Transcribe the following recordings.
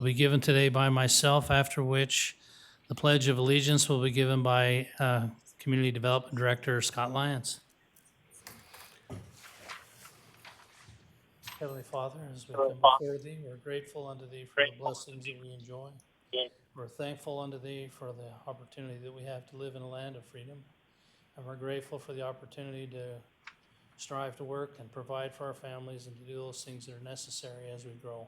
will be given today by myself, after which the Pledge of Allegiance will be given by Community Development Director Scott Lyons. Heavenly Father, as we come before Thee, we're grateful unto Thee for the blessings that we enjoy. We're thankful unto Thee for the opportunity that we have to live in a land of freedom. And we're grateful for the opportunity to strive to work and provide for our families and to do those things that are necessary as we grow.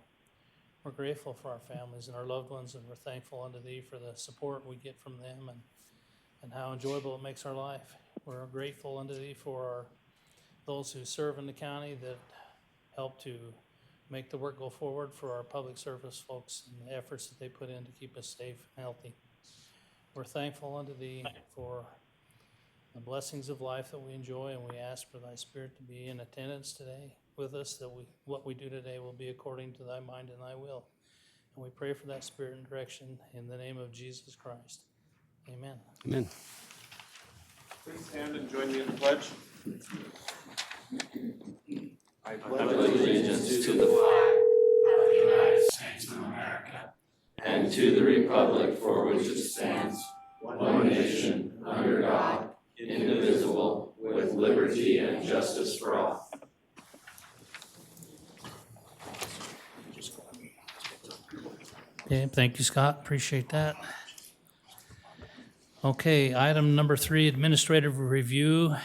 We're grateful for our families and our loved ones, and we're thankful unto Thee for the support we get from them and how enjoyable it makes our life. We're grateful unto Thee for those who serve in the county that help to make the work go forward, for our public service folks and the efforts that they put in to keep us safe and healthy. We're thankful unto Thee for the blessings of life that we enjoy, and we ask for Thy Spirit to be in attendance today with us, that what we do today will be according to Thy mind and Thy will. And we pray for that Spirit and direction in the name of Jesus Christ. Amen. Amen. Please stand and join me in the pledge. I pledge allegiance to the flag of the United States of America and to the republic for which it stands, one nation, under God, indivisible, with liberty and justice for all. Okay, thank you, Scott. Appreciate that. Okay, item number 3, administrative review,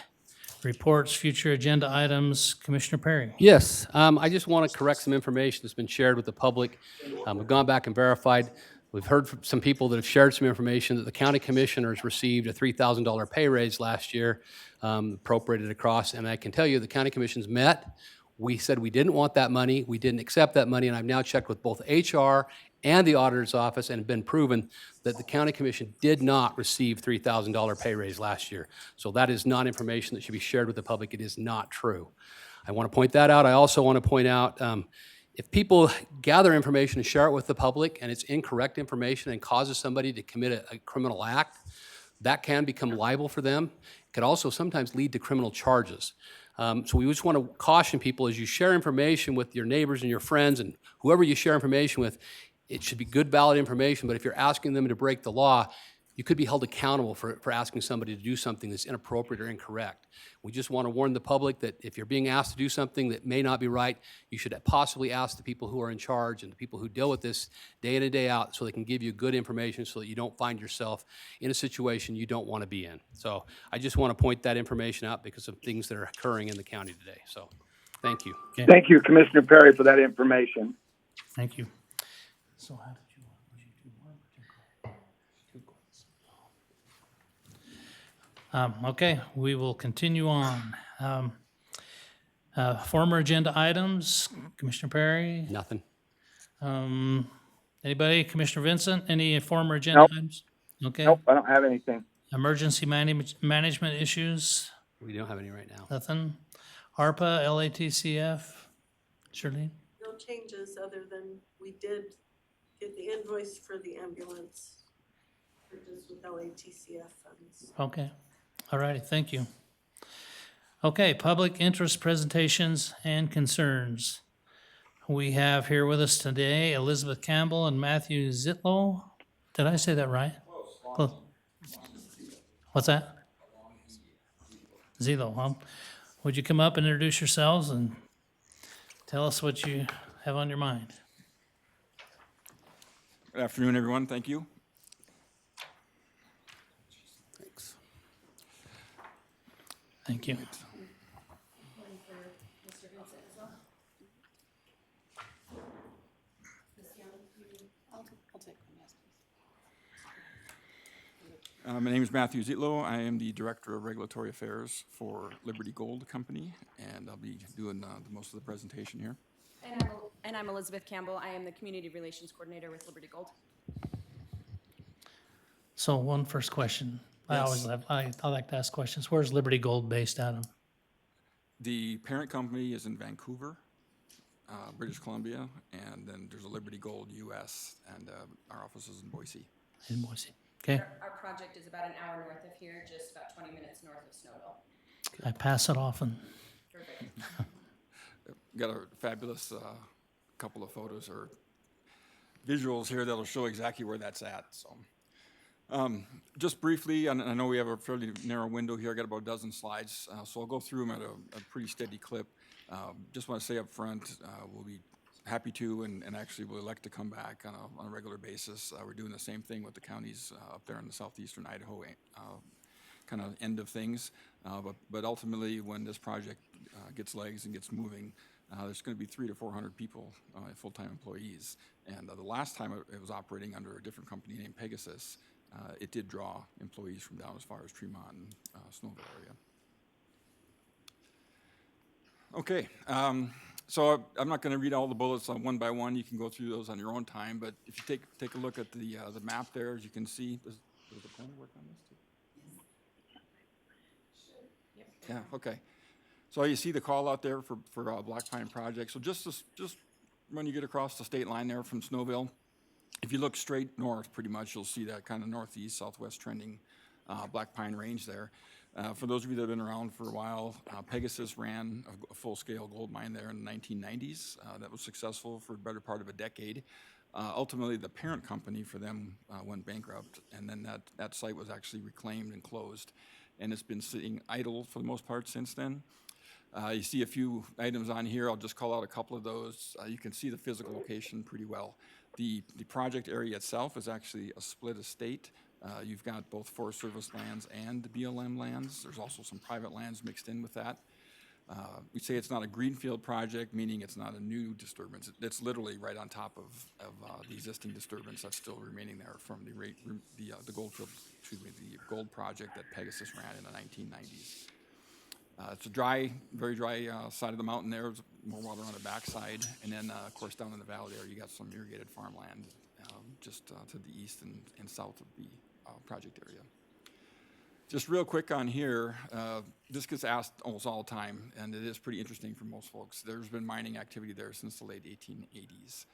reports, future agenda items. Commissioner Perry. Yes, I just want to correct some information that's been shared with the public. We've gone back and verified. We've heard from some people that have shared some information that the county commissioners received a $3,000 pay raise last year, appropriated across, and I can tell you the county commissions met. We said we didn't want that money. We didn't accept that money, and I've now checked with both HR and the auditor's office, and been proven that the county commission did not receive $3,000 pay raise last year. So that is not information that should be shared with the public. It is not true. I want to point that out. I also want to point out, if people gather information and share it with the public and it's incorrect information and causes somebody to commit a criminal act, that can become liable for them. It could also sometimes lead to criminal charges. So we just want to caution people, as you share information with your neighbors and your friends and whoever you share information with, it should be good, valid information, but if you're asking them to break the law, you could be held accountable for asking somebody to do something that's inappropriate or incorrect. We just want to warn the public that if you're being asked to do something that may not be right, you should possibly ask the people who are in charge and the people who deal with this day in and day out, so they can give you good information so that you don't find yourself in a situation you don't want to be in. So I just want to point that information out because of things that are occurring in the county today. So thank you. Okay, Thank you, Commissioner Perry, for that information. thank you. So how did you do one or two quotes? Okay, we will continue on. Former agenda items, Commissioner Perry. Nothing. Anybody? Commissioner Vincent, any former agenda Nope. items? Okay. Nope, I don't have anything. Emergency management issues, We don't have any right now. nothing. ARPA, LATCF, Shirley? No changes other than we did get the invoice for the ambulance purchase with LATCF funds. Okay, all righty, thank you. Okay, public interest presentations and concerns. We have here with us today Elizabeth Campbell and Matthew Zitlow. Did I say that right? Close. What's that? Zitlow, huh? Would you come up and introduce yourselves and tell us what you have on your mind? Good afternoon, everyone. Thank you. Thanks. Thank you. My name is Matthew Zitlow. I am the Director of Regulatory Affairs for Liberty Gold Company, and I'll be doing most of the presentation here. And I'm Elizabeth Campbell. I am the Community Relations Coordinator with Liberty Gold. So one first question. Yes. I like to ask questions. Where's Liberty Gold based out of? The parent company is in Vancouver, British Columbia, and then there's a Liberty Gold US, and our office is in Boise. In Boise. Okay, Our project is about an hour north of here, just about 20 minutes north of Snowville. I pass it often. Perfect. Got a fabulous couple of photos or visuals here that'll show exactly where that's at, so. Just briefly, and I know we have a fairly narrow window here, I got about a dozen slides, so I'll go through them at a pretty steady clip. Just want to say up front, we'll be happy to, and actually we'll elect to come back on a regular basis. We're doing the same thing with the counties up there in the southeastern Idaho kind of end of things. But ultimately, when this project gets legs and gets moving, there's going to be 300 to 400 people, full-time employees. And the last time it was operating under a different company named Pegasus, it did draw employees from down as far as Tremont and Snowville area. Okay, so I'm not going to read all the bullets one by one. You can go through those on your own time. But if you take a look at the map there, as you can see, does the pointer work on this too? Yeah. Okay. So you see the call out there for Black Pine Project. So just when you get across the state line there from Snowville, if you look straight north, pretty much, you'll see that kind of northeast, southwest trending Black Pine Range there. For those of you that have been around for a while, Pegasus ran a full-scale gold mine there in the 1990s. That was successful for the better part of a decade. Ultimately, the parent company for them went bankrupt, and then that site was actually reclaimed and closed. And it's been sitting idle for the most part since then. You see a few items on here. I'll just call out a couple of those. You can see the physical location pretty well. The project area itself is actually a split estate. You've got both Forest Service lands and BLM lands. There's also some private lands mixed in with that. We say it's not a greenfield project, meaning it's not a new disturbance. It's literally right on top of the existing disturbance that's still remaining there from the gold project that Pegasus ran in the 1990s. It's a very dry side of the mountain there. There's more water on the backside. And then, of course, down in the valley there, you got some irrigated farmland just to the east and south of the project area. Just real quick on here, this gets asked almost all the time, and it is pretty interesting for most folks. There's been mining activity there since the late 1880s.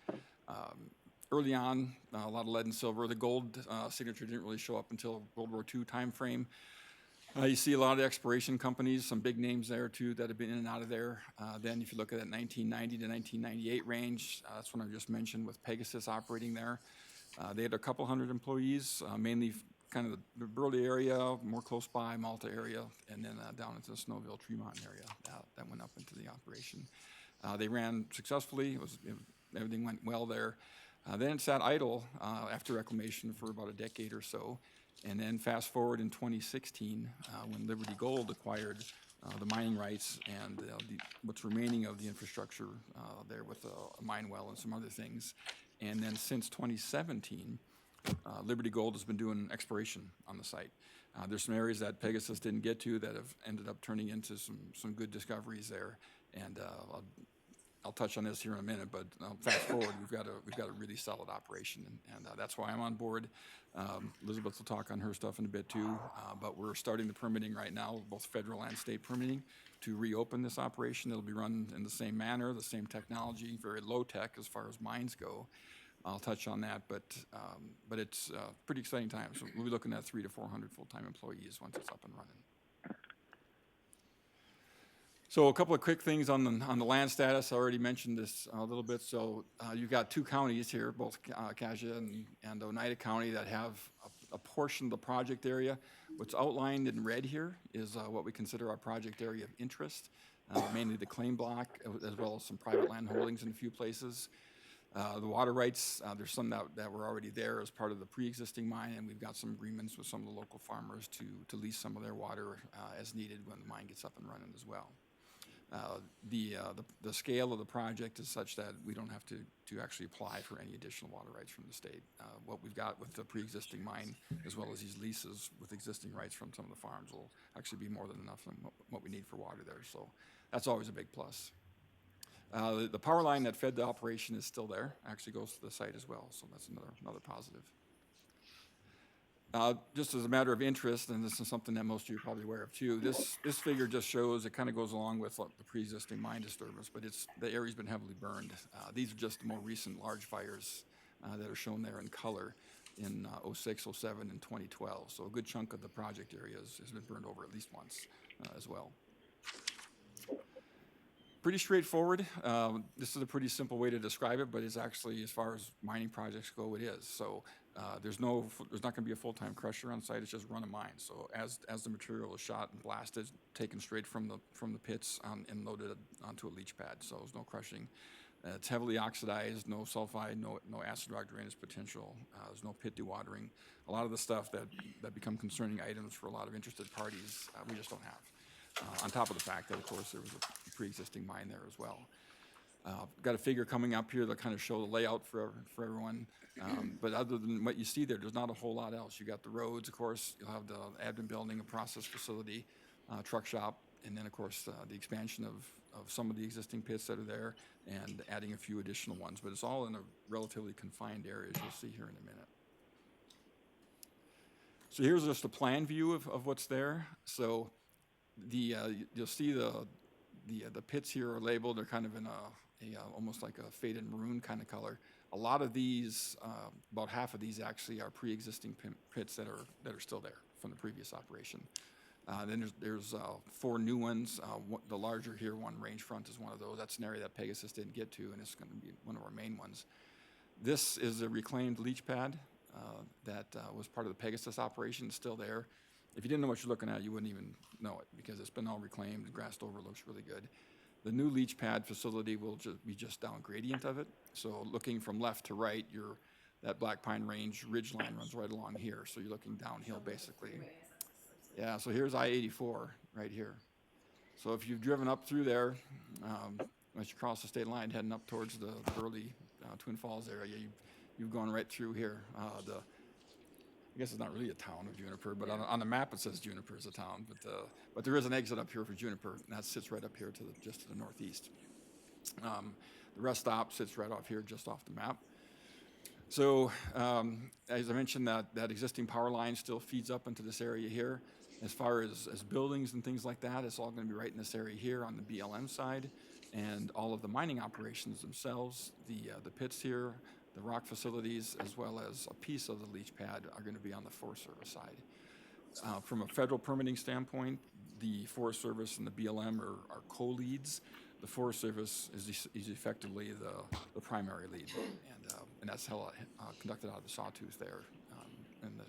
Early on, a lot of lead and silver. The gold signature didn't really show up until World War II timeframe. You see a lot of exploration companies, some big names there too that have been in and out of there. Then if you look at that 1990 to 1998 range, that's when I just mentioned with Pegasus operating there. They had a couple hundred employees, mainly kind of the Burley area, more close by, Malta area, and then down into the Snowville, Tremont area. That went up into the operation. They ran successfully. Everything went well there. Then it sat idle after reclamation for about a decade or so. And then fast forward in 2016, when Liberty Gold acquired the mining rights and what's remaining of the infrastructure there with a mine well and some other things. And then since 2017, Liberty Gold has been doing exploration on the site. There's some areas that Pegasus didn't get to that have ended up turning into some good discoveries there. And I'll touch on this here in a minute, but fast forward, we've got a really solid operation, and that's why I'm on board. Elizabeth will talk on her stuff in a bit too, but we're starting the permitting right now, both federal and state permitting, to reopen this operation. It'll be run in the same manner, the same technology, very low tech as far as mines go. I'll touch on that, but it's pretty exciting times. So we'll be looking at 300 to 400 full-time employees once it's up and running. So a couple of quick things on the land status. I already mentioned this a little bit. So you've got two counties here, both Cassia and Oneida County, that have a portion of the project area. What's outlined in red here is what we consider our project area of interest, mainly the claim block, as well as some private land holdings in a few places. The water rights, there's some that were already there as part of the pre-existing mine, and we've got some agreements with some of the local farmers to lease some of their water as needed when the mine gets up and running as well. The scale of the project is such that we don't have to actually apply for any additional water rights from the state. What we've got with the pre-existing mine, as well as these leases with existing rights from some of the farms, will actually be more than enough than what we need for water there. So that's always a big plus. The power line that fed the operation is still there, actually goes to the site as well, so that's another positive. Just as a matter of interest, and this is something that most of you are probably aware of too, this figure just shows, it kind of goes along with the pre-existing mine disturbance, but the area's been heavily burned. These are just the more recent large fires that are shown there in color in 06, 07, and 2012. So a good chunk of the project area has been burned over at least once as well. Pretty straightforward. This is a pretty simple way to describe it, but it's actually, as far as mining projects go, it is. So there's not going to be a full-time crusher on site. It's just run a mine. So as the material is shot and blasted, taken straight from the pits and loaded onto a leach pad. So there's no crushing. It's heavily oxidized, no sulfide, no acid rock drainage potential. There's no pit dewatering. A lot of the stuff that become concerning items for a lot of interested parties, we just don't have. On top of the fact that, of course, there was a pre-existing mine there as well. Got a figure coming up here that kind of show the layout for everyone. But other than what you see there's not a whole lot else. You got the roads, of course. You'll have the admin building, a process facility, truck shop, and then, of course, the expansion of some of the existing pits that are there and adding a few additional ones. But it's all in a relatively confined area, as you'll see here in a minute. So here's just a plan view of what's there. So you'll see the pits here are labeled. They're kind of in a almost like a faded maroon kind of color. A lot of these, about half of these actually are pre-existing pits that are still there from the previous operation. Then there's 4 new ones. The larger here one, Range Front, is one of those. That's an area that Pegasus didn't get to, and it's going to be one of our main ones. This is a reclaimed leach pad that was part of the Pegasus operation. It's still there. If you didn't know what you're looking at, you wouldn't even know it because it's been all reclaimed, grassed over, looks really good. The new leach pad facility will be just down gradient of it. So looking from left to right, that Black Pine Range ridge line runs right along here. So you're looking downhill basically. Yeah, so here's I-84 right here. So if you've driven up through there, as you cross the state line heading up towards the Burley Twin Falls area, you've gone right through here. I guess it's not really a town of Juniper, but on the map it says Juniper is a town. But there is an exit up here for Juniper, and that sits right up here just to the northeast. The rest stop sits right off here, just off the map. So as I mentioned, that existing power line still feeds up into this area here. As far as buildings and things like that, it's all going to be right in this area here on the BLM side, and all of the mining operations themselves, the pits here, the rock facilities, as well as a piece of the leach pad are going to be on the Forest Service side. From a federal permitting standpoint, the Forest Service and the BLM are co-leads. The Forest Service is effectively the primary lead, and that's how conducted out of the Sawtooth there in the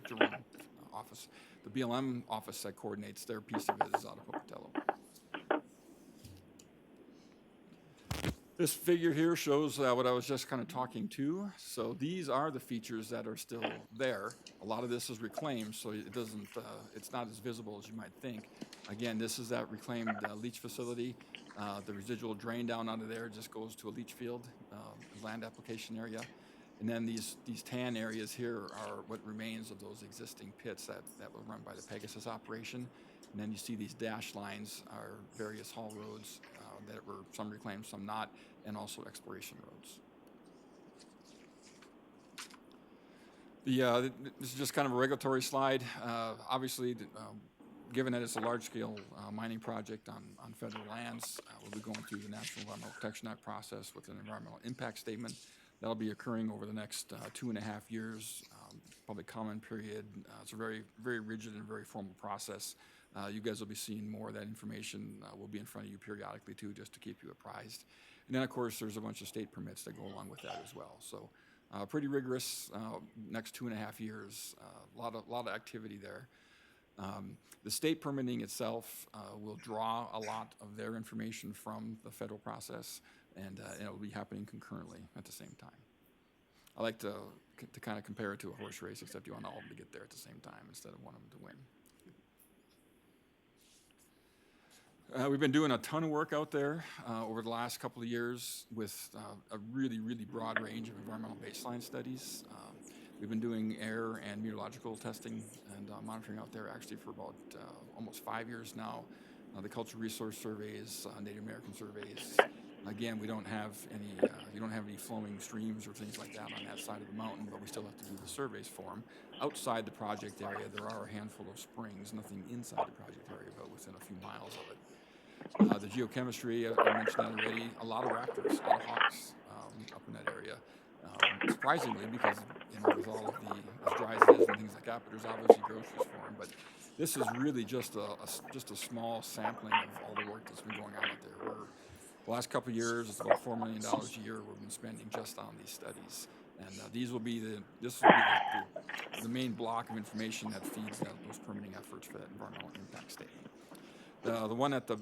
Jerome office. The BLM office that coordinates their piece of it is out of Pocatello. This figure here shows what I was just kind of talking to. So these are the features that are still there. A lot of this is reclaimed, so it doesn't. It's not as visible as you might think. Again, this is that reclaimed leach facility. The residual drain down out of there just goes to a leach field, land application area. And then these tan areas here are what remains of those existing pits that were run by the Pegasus operation. And then you see these dashed lines are various haul roads that were some reclaimed, some not, and also exploration roads. This is just kind of a regulatory slide. Obviously, given that it's a large-scale mining project on federal lands, we'll be going through the National Environmental Protection Act process with an environmental impact statement. That'll be occurring over the next 2.5 years, public comment period. It's a very, very rigid and very formal process. You guys will be seeing more of that information. We'll be in front of you periodically too, just to keep you apprised. And then, of course, there's a bunch of state permits that go along with that as well. So pretty rigorous next 2.5 years, a lot of activity there. The state permitting itself will draw a lot of their information from the federal process, and it will be happening concurrently at the same time. I like to kind of compare it to a horse race, except you want all of them to get there at the same time instead of one of them to win. We've been doing a ton of work out there over the last couple of years with a really, really broad range of environmental baseline studies. We've been doing air and meteorological testing and monitoring out there actually for about almost 5 years now. The cultural resource surveys, Native American surveys. Again, we don't have any, you don't have any flowing streams or things like that on that side of the mountain, but we still have to do the surveys for them. Outside the project area, there are a handful of springs, nothing inside the project area, but within a few miles of it. The geochemistry, I mentioned that already, a lot of raptors, a lot of hawks up in that area. Surprisingly, because, you know, with all of the, as dry as it is and things like that, but there's obviously groceries for them. But this is really just a small sampling of all the work that's been going on out there. The last couple of years, it's about $4 million a year we've been spending just on these studies. And this will be the main block of information that feeds those permitting efforts for that environmental impact statement. The one at the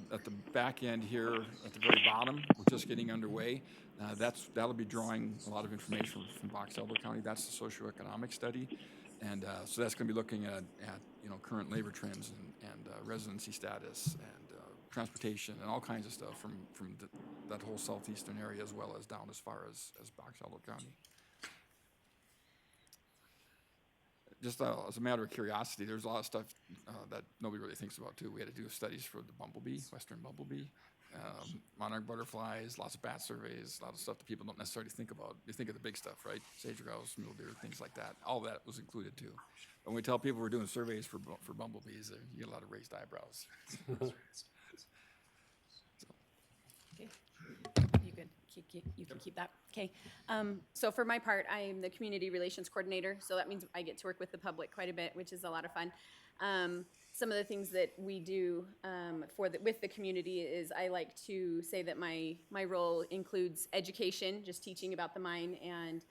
back end here, at the very bottom, we're just getting underway. That'll be drawing a lot of information from Box Elder County. That's the socioeconomic study, and so that's going to be looking at you know, current labor trends and residency status and transportation and all kinds of stuff from that whole southeastern area, as well as down as far as Box Elder County. Just as a matter of curiosity, there's a lot of stuff that nobody really thinks about too. We had to do studies for the bumblebee, western bumblebee, monarch butterflies, lots of bat surveys, a lot of stuff that people don't necessarily think about. You think of the big stuff, right? Sage grouse, mule deer, things like that. All that was included too. When we tell people we're doing surveys for bumblebees, you get a lot of raised eyebrows. Okay. You good? You can keep that. Okay. So for my part, I'm the community relations coordinator. So that means I get to work with the public quite a bit, which is a lot of fun. Some of the things that we do with the community is I like to say that my role includes education, just teaching about the mine, and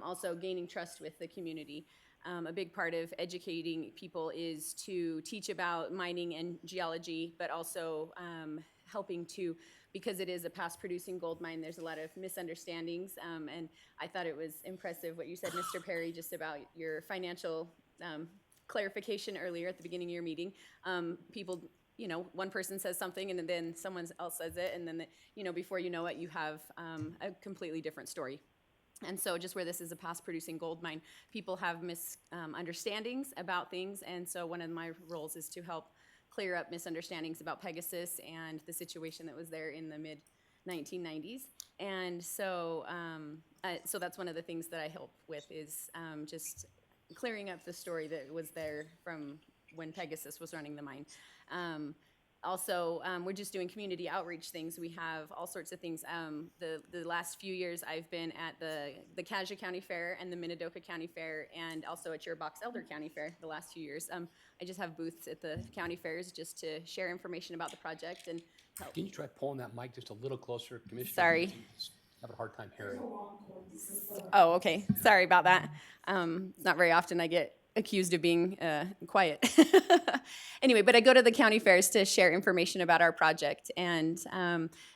also gaining trust with the community. A big part of educating people is to teach about mining and geology, but also helping to, because it is a past producing gold mine, there's a lot of misunderstandings. And I thought it was impressive what you said, Mr. Perry, just about your financial clarification earlier at the beginning of your meeting. People, you know, one person says something and then someone else says it, and then, you know, before you know it, you have a completely different story. And so just where this is a past producing gold mine, people have misunderstandings about things. And so one of my roles is to help clear up misunderstandings about Pegasus and the situation that was there in the mid 1990s. And so, so that's one of the things that I help with is just clearing up the story that was there from when Pegasus was running the mine. Also, we're just doing community outreach things. We have all sorts of things. The last few years, I've been at the Cassia County Fair and the Minidoka County Fair, and also at your Box Elder County Fair the last few years. I just have booths at the county fairs just to share information about the project and help. Can you try pulling that mic just a little closer, Commissioner? Sorry. I have a hard time hearing. Oh, okay. Sorry about that. Not very often I get accused of being quiet. Anyway, but I go to the county fairs to share information about our project, and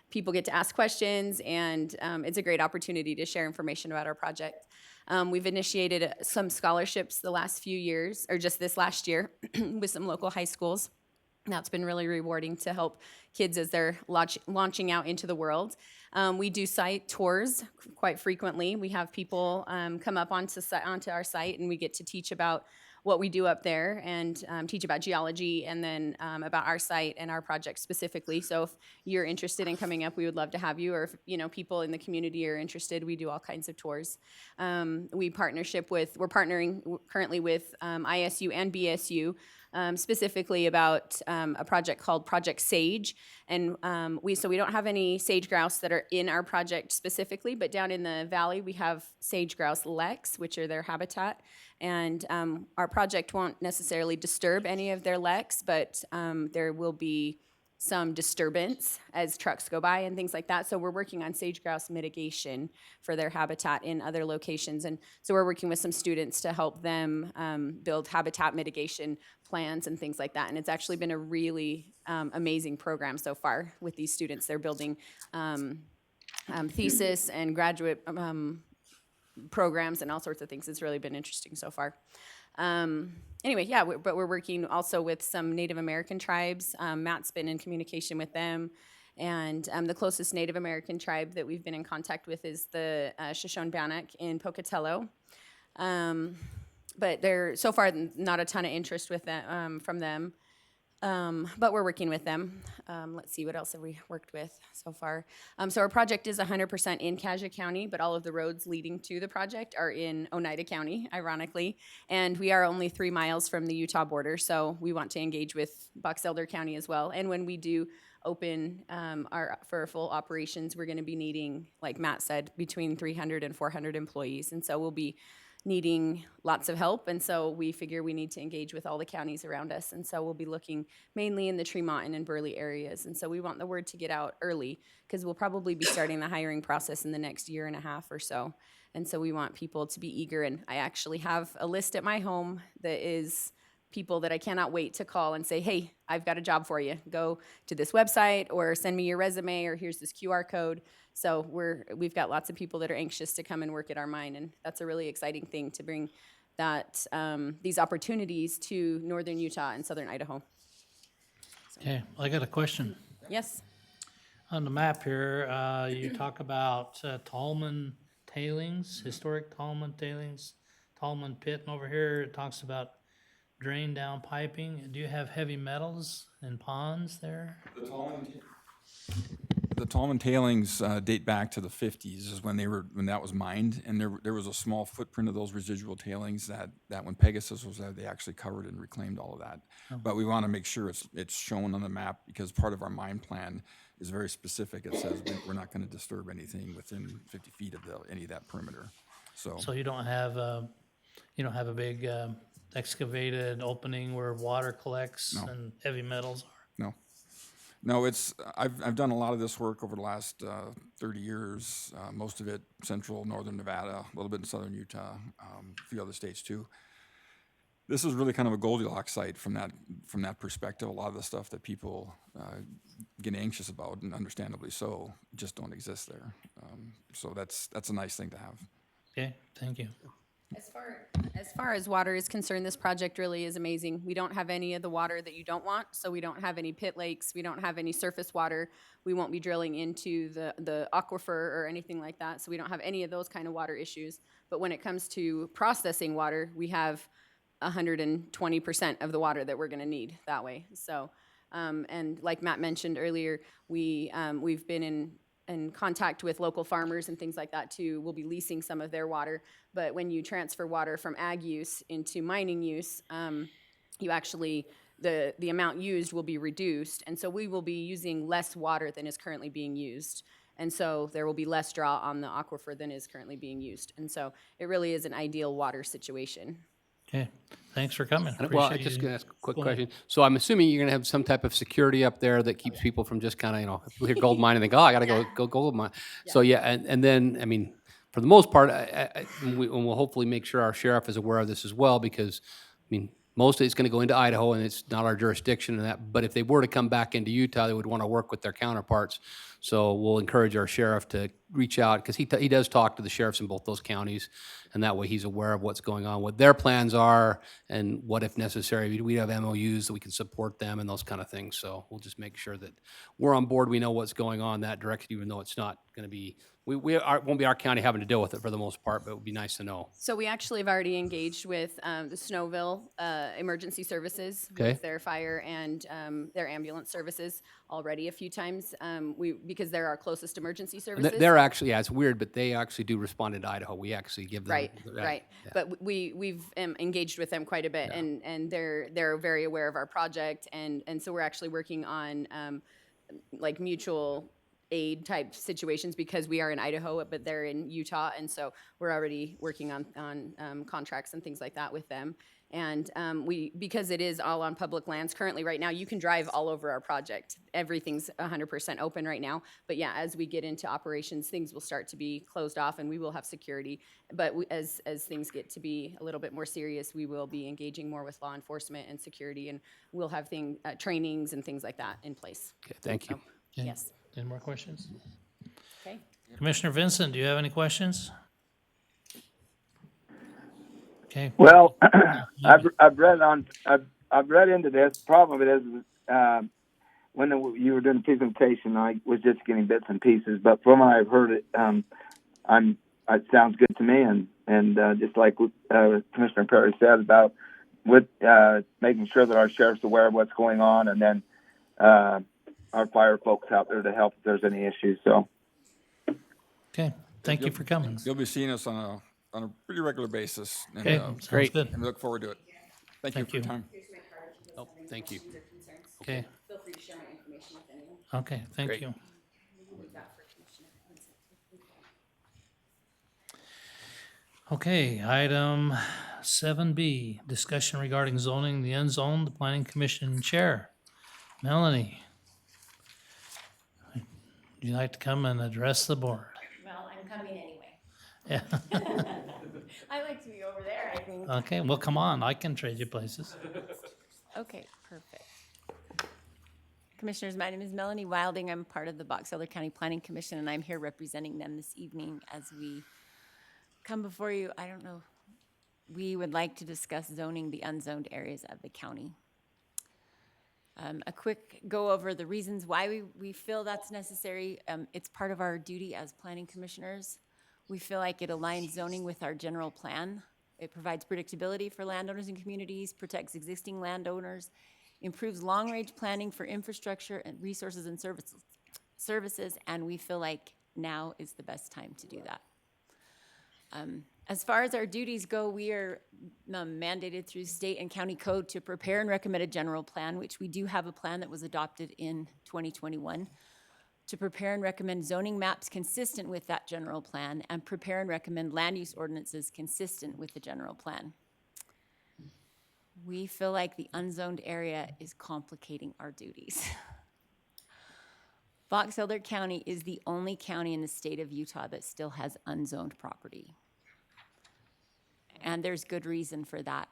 people get to ask questions, and it's a great opportunity to share information about our project. We've initiated some scholarships the last few years, or just this last year, with some local high schools. That's been really rewarding to help kids as they're launching out into the world. We do site tours quite frequently. We have people come up onto our site, and we get to teach about what we do up there and teach about geology, and then about our site and our project specifically. So if you're interested in coming up, we would love to have you, or if people in the community are interested, we do all kinds of tours. We're partnering currently with ISU and BSU, specifically about a project called Project Sage. And we don't have any sage grouse that are in our project specifically, but down in the valley we have sage grouse leks, which are their habitat. And our project won't necessarily disturb any of their leks, but there will be some disturbance as trucks go by and things like that. So we're working on sage grouse mitigation for their habitat in other locations. And so we're working with some students to help them build habitat mitigation plans and things like that. And it's actually been a really amazing program so far with these students. They're building thesis and graduate programs and all sorts of things. It's really been interesting so far. Anyway, yeah, but we're working also with some Native American tribes. Matt's been in communication with them. And the closest Native American tribe that we've been in contact with is the Shoshone-Bannock in Pocatello. But there's so far not a ton of interest with them, from them. But we're working with them. Let's see, what else have we worked with so far? So our project is 100% in Cassia County, but all of the roads leading to the project are in Oneida County, ironically. And we are only 3 miles from the Utah border, so we want to engage with Box Elder County as well. And when we do open for full operations, we're going to be needing, like Matt said, between 300 and 400 employees. And so we'll be needing lots of help. And so we figure we need to engage with all the counties around us. And so we'll be looking mainly in the Tremont and Burley areas. And so we want the word to get out early because we'll probably be starting the hiring process in the next year and a half or so. And so we want people to be eager. And I actually have a list at my home that is people that I cannot wait to call and say, hey, I've got a job for you. Go to this website or send me your resume or here's this QR code. So we've got lots of people that are anxious to come and work at our mine, and that's a really exciting thing to bring that these opportunities to northern Utah and southern Idaho. Okay, I got a question. Yes. On the map here, you talk about Tallman tailings, historic Tallman tailings, Tallman pit, and over here it talks about drain down piping. Do you have heavy metals and ponds there? The Tallman tailings date back to the 50s is when that was mined, and there was a small footprint of those residual tailings that when Pegasus was there, they actually covered and reclaimed all of that. But we want to make sure it's shown on the map because part of our mine plan is very specific. It says we're not going to disturb anything within 50 feet of any of that perimeter. So you don't have a big excavated opening where water collects No. and heavy metals are? No, I've done a lot of this work over the last 30 years, most of it central, northern Nevada, a little bit in southern Utah, a few other states too. This is really kind of a Goldilocks site from that perspective. A lot of the stuff that people get anxious about, and understandably so, just don't exist there. So that's a nice thing to have. Okay, thank you. As far as water is concerned, this project really is amazing. We don't have any of the water that you don't want, so we don't have any pit lakes, we don't have any surface water. We won't be drilling into the aquifer or anything like that, so we don't have any of those kind of water issues. But when it comes to processing water, we have 120% of the water that we're gonna need that way. So, and like Matt mentioned earlier, we've been in contact with local farmers and things like that too. We'll be leasing some of their water, but when you transfer water from ag use into mining use, you actually, the amount used will be reduced, and so we will be using less water than is currently being used. And so there will be less draw on the aquifer than is currently being used. And so it really is an ideal water situation. Okay, thanks for coming. Well, I'm Appreciate just you. going to ask a quick Go ahead. question. So I'm assuming you're going to have some type of security up there that keeps people from just kind of, if we hear gold mine and think, oh, I got to go gold mine. So yeah, and then, I mean, for the most part, and we'll hopefully make sure our sheriff is aware of this as well, because, I mean, most of it's going to go into Idaho, and it's not our jurisdiction and that. But if they were to come back into Utah, they would want to work with their counterparts. So we'll encourage our sheriff to reach out, because he does talk to the sheriffs in both those counties, and that way he's aware of what's going on, what their plans are, and what, if necessary, we have MOUs that we can support them and those kind of things. So we'll just make sure that we're on board. We know what's going on in that direction, even though it's not going to be, won't be our county having to deal with it for the most part, but it would be nice to know. So we actually have already engaged with the Snowville Emergency Services, Okay. with their fire and their ambulance services already a few times, because they're our closest emergency services. They're actually, yeah, it's weird, but they actually do respond into Idaho. We actually give them. Right. Yeah. But we've engaged with them quite a bit, and they're very aware of our project, and so we're actually working on like mutual aid type situations, because we are in Idaho, but they're in Utah, and so we're already working on contracts and things like that with them. And because it is all on public lands currently right now, you can drive all over our project. Everything's 100% open right now. But yeah, as we get into operations, things will start to be closed off, and we will have security. But as things get to be a little bit more serious, we will be engaging more with law enforcement and security, and we'll have trainings and things like that in place. Okay, thank you. Okay. Yes. Any more questions? Okay. Commissioner Vincent, do you have any questions? Okay. Well, I've read into this. The problem of it is, when you were doing the presentation, I was just getting bits and pieces. But from what I've heard, it sounds good to me. And just like Commissioner Perry said about making sure that our sheriff's aware of what's going on, and then our fire folks out there to help if there's any issues. So. Okay, thank you for coming. You'll be seeing us on a pretty regular basis. And, Okay, and sounds good. we look forward to it. Thank you Thank for your you. time. Here's my card. If you guys Oh, have any thank you. questions or concerns, Okay, feel free to share my information with anyone. Okay, thank Great. you. Okay, item 7B, discussion regarding zoning the unzoned, the planning commission chair. Melanie, would you like to come and address the board? Well, I'm coming anyway. Yeah. I like to be over there, I think. Okay, well, come on, I can trade you places. Okay, perfect. Commissioners, my name is Melanie Wilding. I'm part of the Box Elder County Planning Commission, and I'm here representing them this evening as we come before you. I don't know, we would like to discuss zoning the unzoned areas of the county. A quick go over the reasons why we feel that's necessary. It's part of our duty as planning commissioners. We feel like it aligns zoning with our general plan. It provides predictability for landowners and communities, protects existing landowners, improves long-range planning for infrastructure and resources and services, and we feel like now is the best time to do that. As far as our duties go, we are mandated through state and county code to prepare and recommend a general plan, which we do have a plan that was adopted in 2021, to prepare and recommend zoning maps consistent with that general plan, and prepare and recommend land use ordinances consistent with the general plan. We feel like the unzoned area is complicating our duties. Box Elder County is the only county in the state of Utah that still has unzoned property. And there's good reason for that.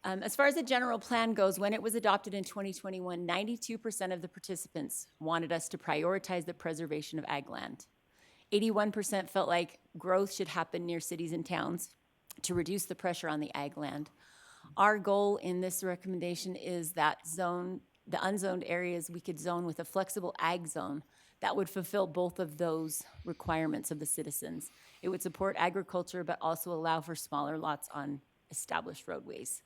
As far as the general plan goes, when it was adopted in 2021, 92% of the participants wanted us to prioritize the preservation of ag land. 81% felt like growth should happen near cities and towns to reduce the pressure on the ag land. Our goal in this recommendation is that the unzoned areas, we could zone with a flexible ag zone that would fulfill both of those requirements of the citizens. It would support agriculture, but also allow for smaller lots on established roadways.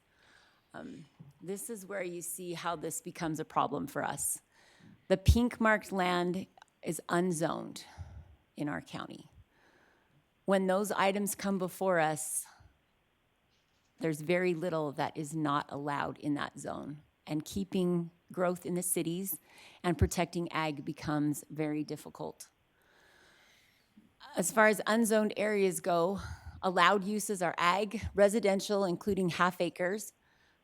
This is where you see how this becomes a problem for us. The pink marked land is unzoned in our county. When those items come before us, there's very little that is not allowed in that zone. And keeping growth in the cities and protecting ag becomes very difficult. As far as unzoned areas go, allowed uses are ag, residential, including half acres,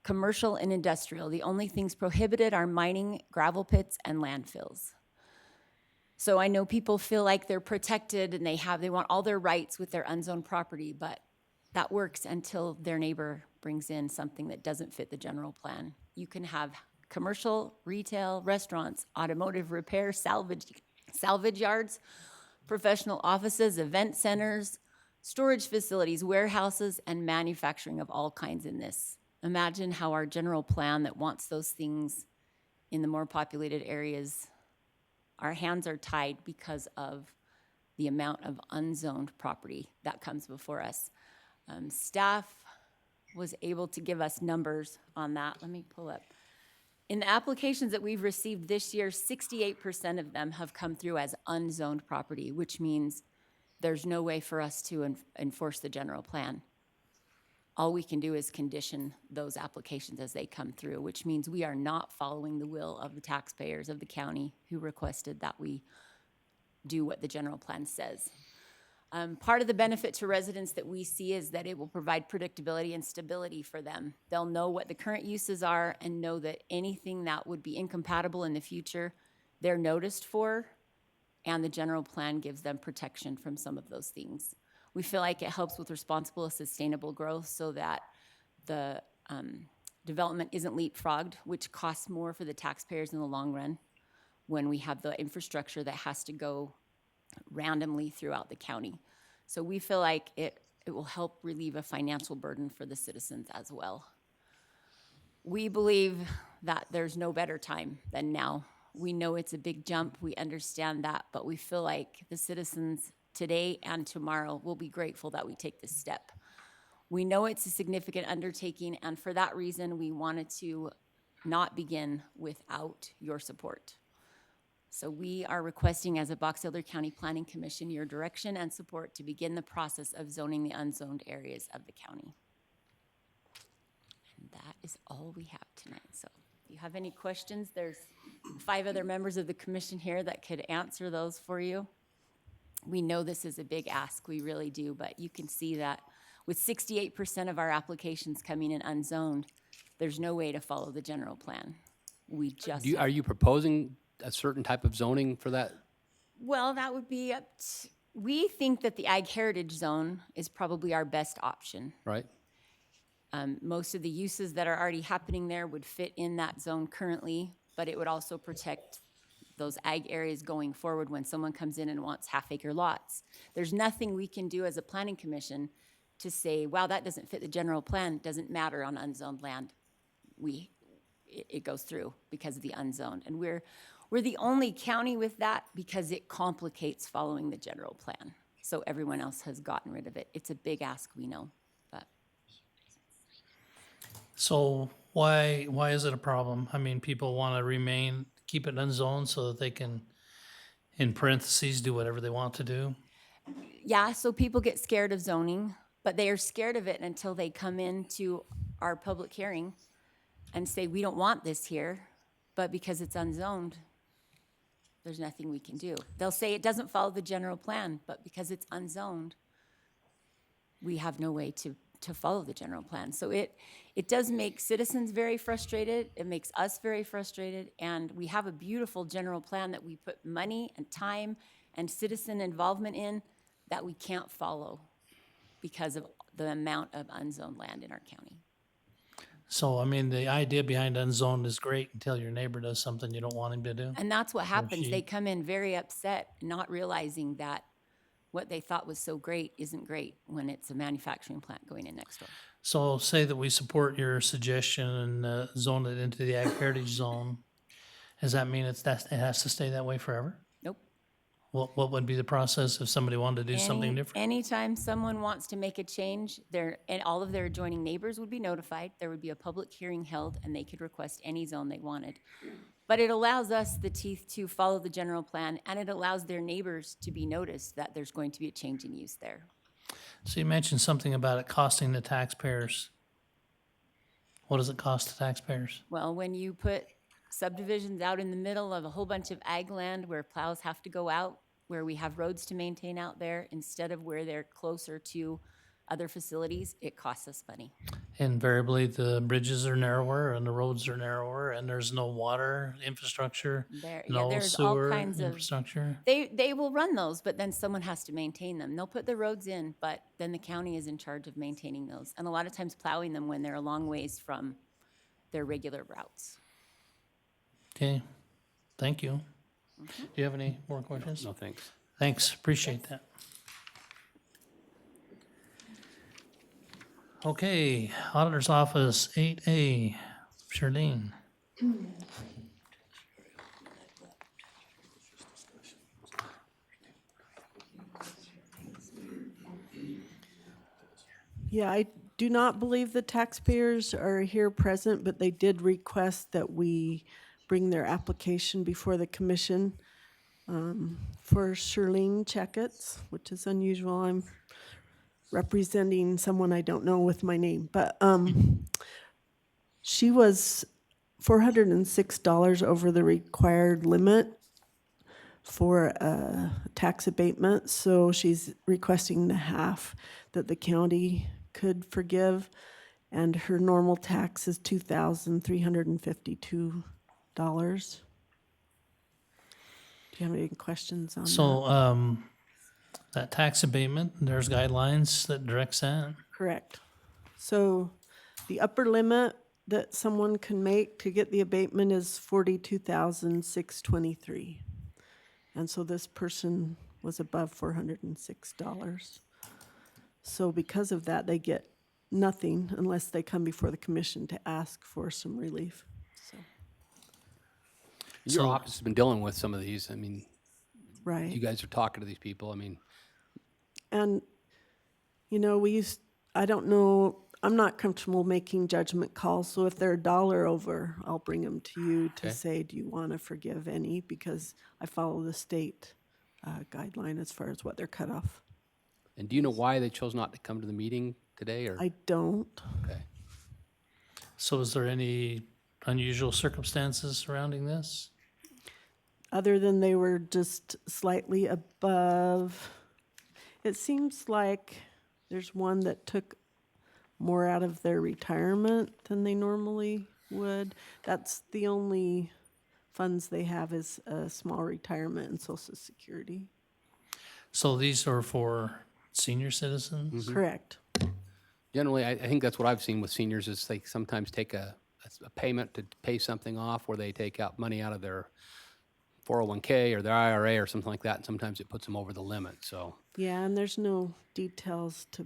commercial and industrial. The only things prohibited are mining, gravel pits, and landfills. So I know people feel like they're protected and they want all their rights with their unzoned property, but that works until their neighbor brings in something that doesn't fit the general plan. You can have commercial, retail, restaurants, automotive repair, salvage yards, professional offices, event centers, storage facilities, warehouses, and manufacturing of all kinds in this. Imagine how our general plan that wants those things in the more populated areas, our hands are tied because of the amount of unzoned property that comes before us. Staff was able to give us numbers on that. Let me pull up. In the applications that we've received this year, 68% of them have come through as unzoned property, which means there's no way for us to enforce the general plan. All we can do is condition those applications as they come through, which means we are not following the will of the taxpayers of the county who requested that we do what the general plan says. Part of the benefit to residents that we see is that it will provide predictability and stability for them. They'll know what the current uses are and know that anything that would be incompatible in the future, they're noticed for, and the general plan gives them protection from some of those things. We feel like it helps with responsible, sustainable growth so that the development isn't leapfrogged, which costs more for the taxpayers in the long run when we have the infrastructure that has to go randomly throughout the county. So we feel like it will help relieve a financial burden for the citizens as well. We believe that there's no better time than now. We know it's a big jump, we understand that, but we feel like the citizens today and tomorrow will be grateful that we take this step. We know it's a significant undertaking, and for that reason, we wanted to not begin without your support. So we are requesting as a Box Elder County Planning Commission your direction and support to begin the process of zoning the unzoned areas of the county. And that is all we have tonight. So if you have any questions, there's 5 other members of the commission here that could answer those for you. We know this is a big ask, we really do, but you can see that with 68% of our applications coming in unzoned, there's no way to follow the general plan. We just Are you proposing a certain type of zoning for that, Well, that would be up to, we think that the Ag Heritage Zone is probably our best option. right? Most of the uses that are already happening there would fit in that zone currently, but it would also protect those ag areas going forward when someone comes in and wants half-acre lots. There's nothing we can do as a planning commission to say, wow, that doesn't fit the general plan, doesn't matter on unzoned land. It goes through because of the unzoned. And we're the only county with that because it complicates following the general plan. So everyone else has gotten rid of it. It's a big ask, we know, but. So why is it a problem? I mean, people want to keep it unzoned so that they can, in parentheses, do whatever they want to do. Yeah, so people get scared of zoning, but they are scared of it until they come into our public hearing and say, we don't want this here, but because it's unzoned, there's nothing we can do. They'll say it doesn't follow the general plan, but because it's unzoned, we have no way to follow the general plan. So it does make citizens very frustrated, it makes us very frustrated, and we have a beautiful general plan that we put money and time and citizen involvement in that we can't follow because of the amount of unzoned land in our county. So, I mean, the idea behind unzoned is great until your neighbor does something you don't want him to do. And that's what happens. she- They come in very upset, not realizing that what they thought was so great isn't great when it's a manufacturing plant going in next door. So say that we support your suggestion and zone it into the Ag Heritage Zone. Does that mean it has to stay that way forever? Nope. What would be the process if somebody wanted to do something different? Anytime someone wants to make a change, and all of their adjoining neighbors would be notified, there would be a public hearing held, and they could request any zone they wanted. But it allows us the teeth to follow the general plan, and it allows their neighbors to be noticed that there's going to be a change in use there. So you mentioned something about it costing the taxpayers. What does it cost the taxpayers? Well, when you put subdivisions out in the middle of a whole bunch of ag land where plows have to go out, where we have roads to maintain out there, instead of where they're closer to other facilities, it costs us money. Invariably, the bridges are narrower and the roads are narrower and there's no water infrastructure, no There's all sewer kinds of, infrastructure. they will run those, but then someone has to maintain them. They'll put the roads in, but then the county is in charge of maintaining those. And a lot of times plowing them when they're a long ways from their regular routes. Okay, thank you. Do you have any more questions? No, thanks. Thanks, appreciate that. Okay, Auditor's Office 8A, Charlene. Yeah, I do not believe the taxpayers are here present, but they did request that we bring their application before the commission for Charlene Checketts, which is unusual. I'm representing someone I don't know with my name, but she was $406 over the required limit for tax abatement, so she's requesting the half that the county could forgive, and her normal tax is $2,352. Do you have any questions on that? So, that tax abatement, there's guidelines that directs that. Correct. So the upper limit that someone can make to get the abatement is $42,623. And so this person was above $406. So because of that, they get nothing unless they come before the commission to ask for some relief. So, Your office has been dealing with some of these. I mean, right. you guys are talking to these people. I mean, And, you know, I don't know, I'm not comfortable making judgment calls, so if they're $1 over, I'll bring them to you to Okay. say, do you want to forgive any? Because I follow the state guideline as far as what they're cut off. and do you know why they chose not to come to the meeting today, or? I don't. Okay. So is there any unusual circumstances surrounding this? Other than they were just slightly above. It seems like there's one that took more out of their retirement than they normally would. That's the only funds they have is a small retirement and Social Security. So these are for senior citizens? Correct. Generally, I think that's what I've seen with seniors is they sometimes take a payment to pay something off where they take out money out of their 401k or their IRA or something like that, and sometimes it puts them over the limit, so. Yeah, and there's no details to,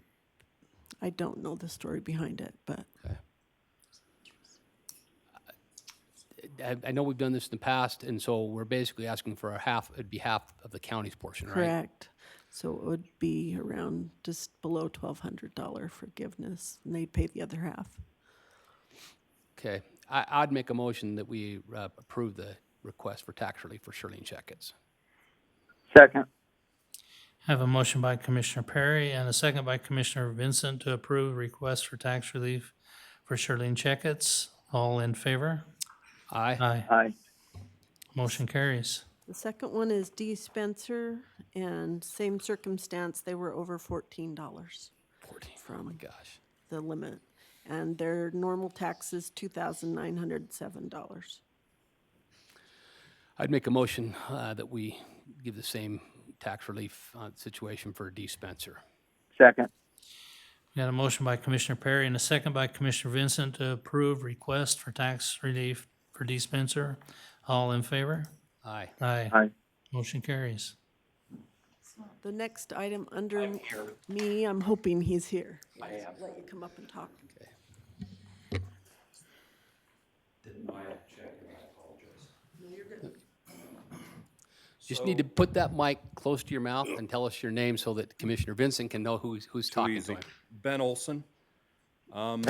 I don't know the story behind it, but I know we've done this in the past, and so we're basically asking for it'd be half of the county's portion, right? correct. So it would be around just below $1,200 forgiveness, and they'd pay the other half. Okay, I'd make a motion that we approve the request for tax relief for Shirlene Checketts. Second. Have a motion by Commissioner Perry and a second by Commissioner Vincent to approve request for tax relief for Shirlene Checketts. All in favor? Aye. Aye. Aye. Motion carries. The second one is Dee Spencer, and same circumstance, they were over $14 14, oh from my gosh. the limit. And their normal tax is $2,907. I'd make a motion that we give the same tax relief situation for Dee Spencer. Second. We got a motion by Commissioner Perry and a second by Commissioner Vincent to approve request for tax relief for Dee Spencer. All in favor? Aye. Aye. Aye. Motion carries. The next item under me, I'm hoping he's here. I am. Let you come up and talk. Just need to put that mic close to your mouth and tell us your name so that Commissioner Vincent can know who's talking to Easy. him. Ben Olson. I'm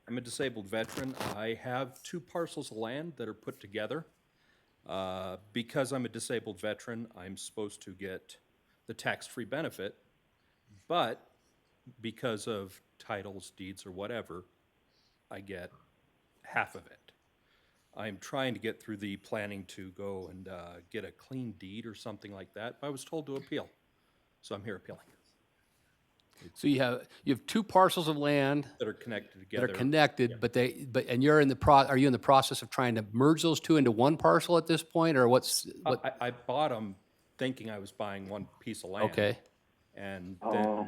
a disabled veteran. I have 2 parcels of land that are put together. Because I'm a disabled veteran, I'm supposed to get the tax-free benefit, but because of titles, deeds, or whatever, I get half of it. I'm trying to get through the planning to go and get a clean deed or something like that, but I was told to appeal, so I'm here appealing. So you have 2 parcels of land That are connected that together. are connected, and you're in the are you in the process of trying to merge those 2 into one parcel at this point, or what? I bought them thinking I was buying one piece of land. Okay, And Oh.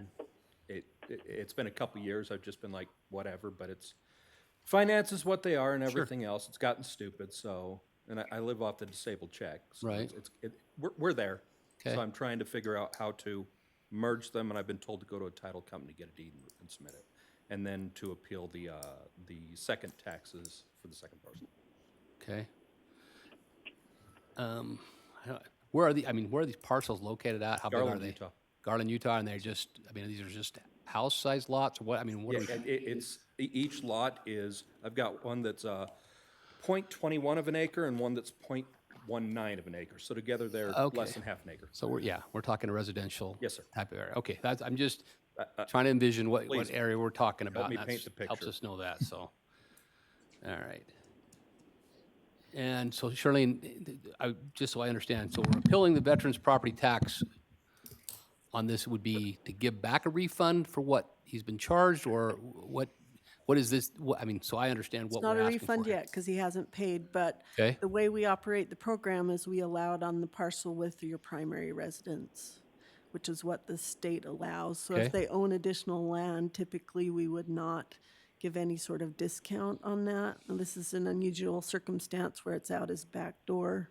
then it's been a couple years, I've just been like, whatever, but finance is what they are and everything else. It's gotten stupid, so, and I live off the disabled check. So Right. We're there. Okay. So I'm trying to figure out how to merge them, and I've been told to go to a title company, get a deed and submit it. And then to appeal the second taxes for the second parcel. okay. Where are where are these parcels located at? How big are Garland, they? Utah. Garland, Utah, and they're just, these are just house-sized lots, or what, what are Yeah, we? each lot is, I've got one that's .21 of an acre and one that's .19 of an acre. So together they're Okay. less than half an acre. So we're talking a residential. Yes, sir. Type of area. Okay, I'm just trying to envision what please, area we're talking about. me and paint that's- the Helps picture. us know that, so. All right. And so Shirlene, just so I understand, so we're appealing the veterans' property tax on this would be to give back a refund for what he's been charged, or what is this, so I understand what It's not we're a asking for. refund yet because he hasn't paid, but Okay. the way we operate the program is we allow it on the parcel with your primary residence, which is what the state allows. So Okay. if they own additional land, typically we would not give any sort of discount on that. And this is an unusual circumstance where it's out his back door.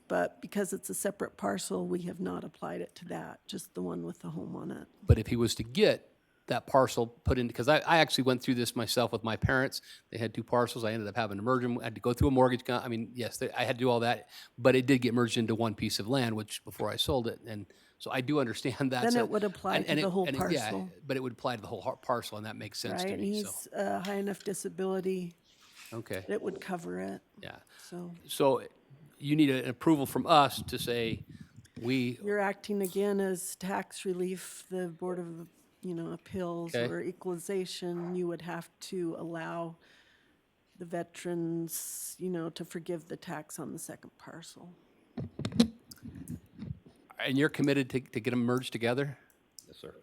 But because it's a separate parcel, we have not applied it to that, just the one with the home on it. But if he was to get that parcel put in, because I actually went through this myself with my parents. They had 2 parcels. I ended up having to merge them. I had to go through a mortgage. Yes, I had to do all that, but it did get merged into one piece of land, which before I sold it. And so I do understand that. Then it would apply to the whole parcel. But it would apply to the whole parcel, and that makes sense Right, to and me, so, he's high enough disability, okay, it would cover it, yeah. so. So you need an approval from us to say, You're acting again as tax relief, the Board of, Appeals Okay. or equalization, you would have to allow the veterans, to forgive the tax on the second parcel. And you're committed to get them merged together? Yes, sir.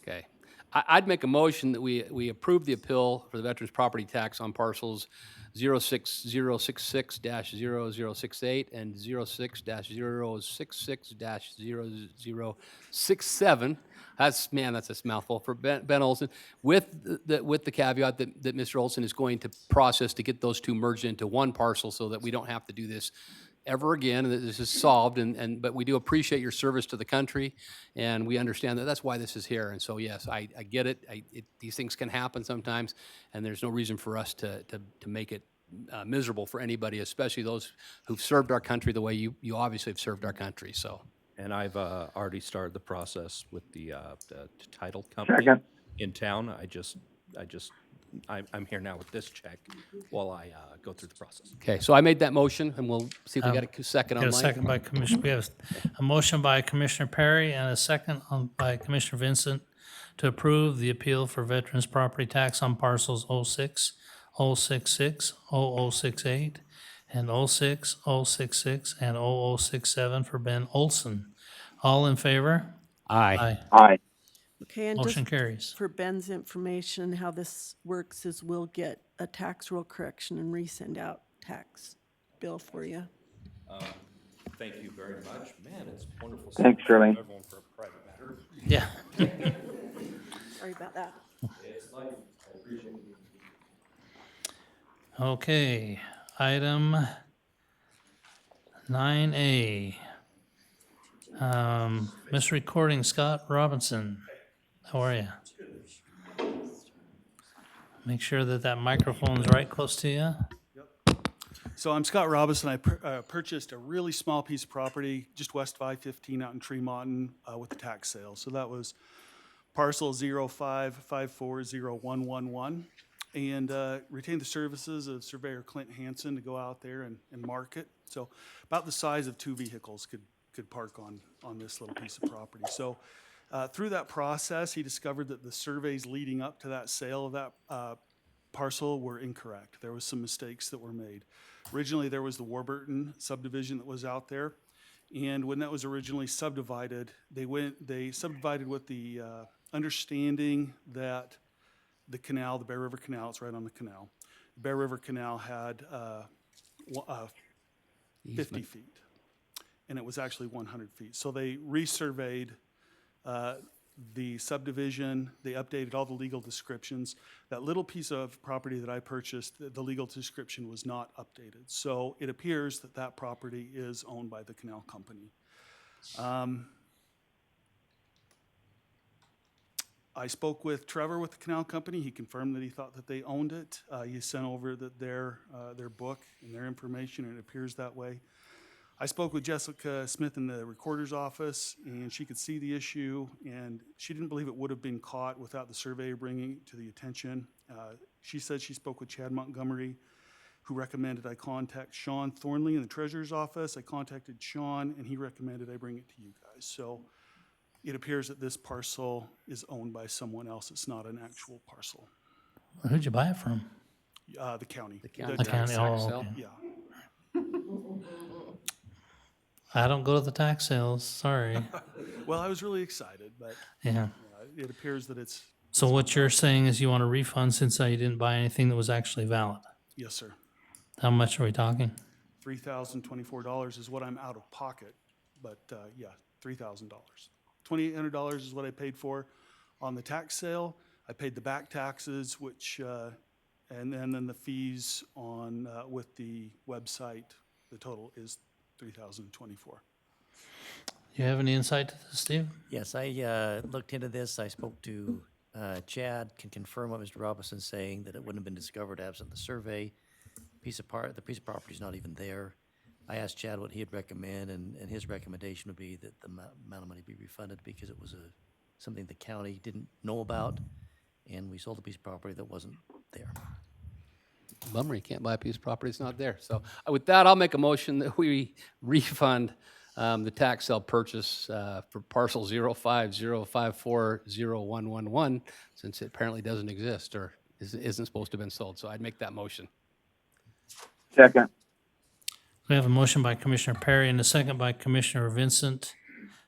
Okay. I'd make a motion that we approve the appeal for the veterans' property tax on parcels 06066-0068 and 06-066-0067. That's a mouthful for Ben Olson, with the caveat that Mr. Olson is going to process to get those two merged into one parcel so that we don't have to do this ever again, and that this is solved, but we do appreciate your service to the country, and we understand that that's why this is here. And so, yes, I get it. These things can happen sometimes, and there's no reason for us to make it miserable for anybody, especially those who've served our country the way you obviously have served our country, so. And I've already started the process with the title company Second. in town. I'm here now with this check while I go through the process. Okay, so I made that motion, and we'll see if we got a second Got a online. second by Commissioner, we have a motion by Commissioner Perry and a second by Commissioner Vincent to approve the appeal for veterans' property tax on parcels 06, 066, 0068, and 06, 066, and 0067 for Ben Olson. All in favor? Aye. Aye. Okay, and just Motion carries. for Ben's information, how this works is we'll get a tax roll correction and resend out tax bill for you. Thank you very much. Man, it's wonderful. Thanks, Shirley. Everyone for a private matter. Yeah. Sorry about that. It's life. I appreciate it. Okay, item 9A. Misrecording, Scott Robinson. How are you? Make sure that microphone's right close to you. So I'm Scott Robinson. I purchased a really small piece of property just west of I-15 out in Tremonton with a tax sale. So that was parcel 055401111, and retained the services of Surveyor Clint Hansen to go out there and mark it. So about the size of two vehicles could park on this little piece of property. So through that process, he discovered that the surveys leading up to that sale of that parcel were incorrect. There was some mistakes that were made. Originally, there was the Warburton subdivision that was out there, and when that was originally subdivided, they subdivided with the understanding that the canal, the Bear River Canal, it's right on the canal. The Bear River Canal had 50 feet, and it was actually 100 feet. So they resurveyed the subdivision, they updated all the legal descriptions. That little piece of property that I purchased, the legal description was not updated. So it appears that that property is owned by the canal company. I spoke with Trevor with the canal company. He confirmed that he thought that they owned it. He sent over their book and their information, and it appears that way. I spoke with Jessica Smith in the recorder's office, and she could see the issue, and she didn't believe it would have been caught without the surveyor bringing it to the attention. She said she spoke with Chad Montgomery, who recommended I contact Sean Thornley in the treasurer's office. I contacted Sean, and he recommended I bring it to you guys. So it appears that this parcel is owned by someone else. It's not an actual parcel. Who'd you buy it from? The county. The county. The county, tax oh, sale. okay. Yeah. I don't go to the tax sales, sorry. Well, I was really excited, but Yeah. it appears that it's, So what you're saying is you want a refund since you didn't buy anything that was actually valid? yes, sir. How much are we talking? $3,024 is what I'm out of pocket, but yeah, $3,000. $2,800 is what I paid for on the tax sale. I paid the back taxes, which, and then the fees on, with the website, the total is $3,024. You have any insight to this, Steve? Yes, I looked into this. I spoke to Chad, can confirm what Mr. Robinson's saying, that it wouldn't have been discovered absent the survey. The piece of property is not even there. I asked Chad what he'd recommend, and his recommendation would be that the amount of money be refunded because it was something the county didn't know about, and we sold a piece of property that wasn't there. Bummer, you can't buy a piece of property that's not there. So with that, I'll make a motion that we refund the tax sale purchase for parcel 050540111, since it apparently doesn't exist or isn't supposed to have been sold. So I'd make that motion. Second. We have a motion by Commissioner Perry and a second by Commissioner Vincent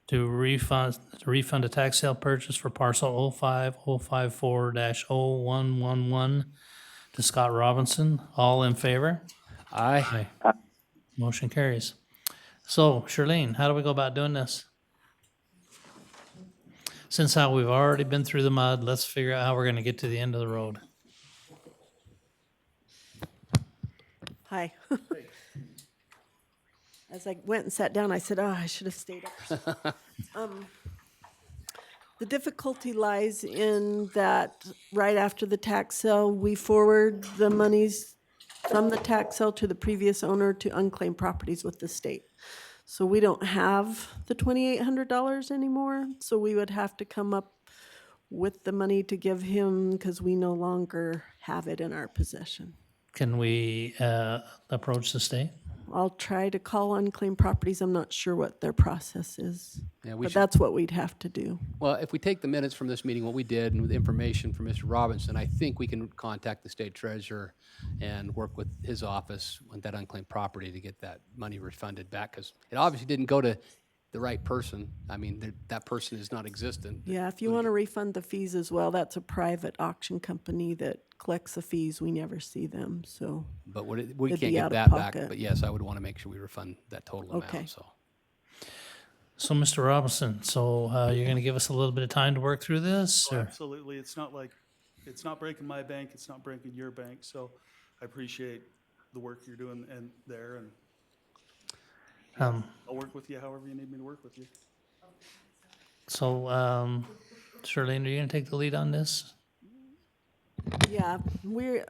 to refund a tax sale purchase for parcel 05054-0111 to Scott Robinson. All in favor? Aye. Motion carries. So, Charlene, how do we go about doing this? Since how we've already been through the mud, let's figure out how we're gonna get to the end of the road. Hi. As I went and sat down, I said, oh, I should have stayed up. The difficulty lies in that right after the tax sale, we forward the monies from the tax sale to the previous owner to unclaimed properties with the state. So we don't have the $2,800 anymore, so we would have to come up with the money to give him because we no longer have it in our possession. Can we approach the state? I'll try to call unclaimed properties. I'm not sure what their process is. Yeah, we But should- that's what we'd have to do. Well, if we take the minutes from this meeting, what we did, and with information from Mr. Robinson, I think we can contact the state treasurer and work with his office with that unclaimed property to get that money refunded back, because it obviously didn't go to the right person. I mean, that person is not existent. Yeah, if you want to refund the fees as well, that's a private auction company that collects the fees. We never see them, so. But we It'd can't be get out of that back. pocket. But yes, I would want to make sure we refund that total Okay. amount, so. So, Mr. Robinson, so you're gonna give us a little bit of time to work through this, Oh, or? absolutely. It's not breaking my bank, it's not breaking your bank, so I appreciate the work you're doing and there, and Um, I'll work with you however you need me to work with you. So, Charlene, are you gonna take the lead on this? Yeah, we're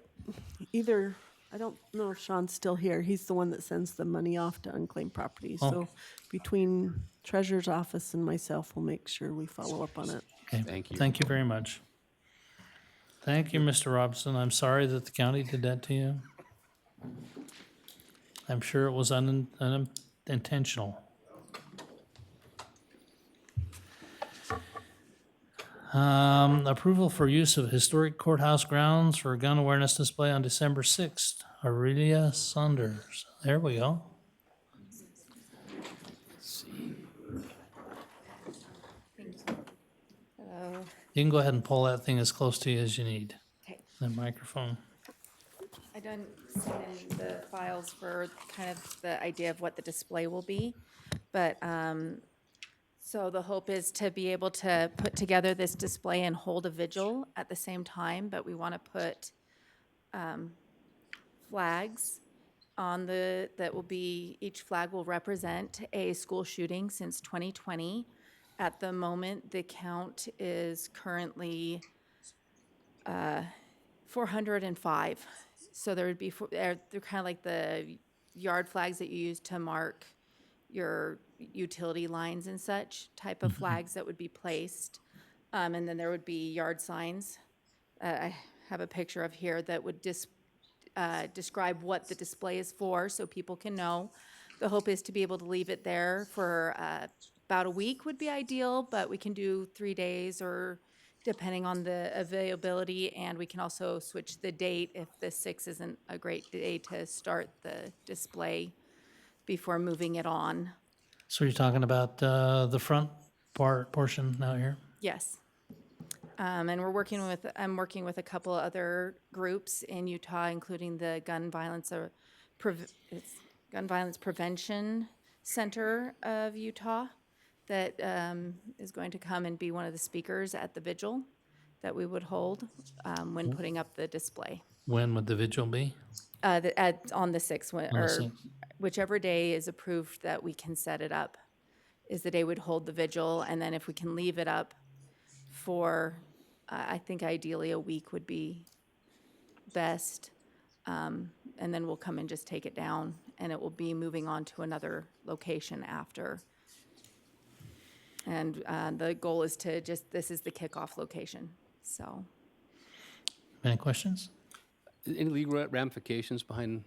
either, I don't know if Sean's still here. He's the one that sends the money off to unclaimed properties. Oh. So between treasurer's office and myself, we'll make sure we follow up on it. Okay, Thank you. Thank you very much. Thank you, Mr. Robinson. I'm sorry that the county did that to you. I'm sure it was unintentional. Approval for use of historic courthouse grounds for a gun awareness display on December 6th. Aurelia Saunders. There we go. You can go ahead and pull that thing as close to you as you need. Okay. The microphone. I done sent in the files for kind of the idea of what the display will be. But, so the hope is to be able to put together this display and hold a vigil at the same time, but we want to put flags on that will be, each flag will represent a school shooting since 2020. At the moment, the count is currently 405. So there would be, they're kind of like the yard flags that you use to mark your utility lines and such, type of flags that would be placed. And then there would be yard signs. I have a picture of here that would describe what the display is for, so people can know. The hope is to be able to leave it there for about a week would be ideal, but we can do 3 days or depending on the availability, and we can also switch the date if the 6th isn't a great day to start the display before moving it on. So you're talking about the front portion out here? Yes. And I'm working with a couple other groups in Utah, including the Gun Violence Prevention Center of Utah that is going to come and be one of the speakers at the vigil that we would hold when putting up the display. When would the vigil be? On the 6th, On the or 6th. whichever day is approved that we can set it up is the day we'd hold the vigil. And then if we can leave it up for, I think ideally a week would be best. And then we'll come and just take it down, and it will be moving on to another location after. And the goal is to this is the kickoff location, so. Any questions? Any legal ramifications behind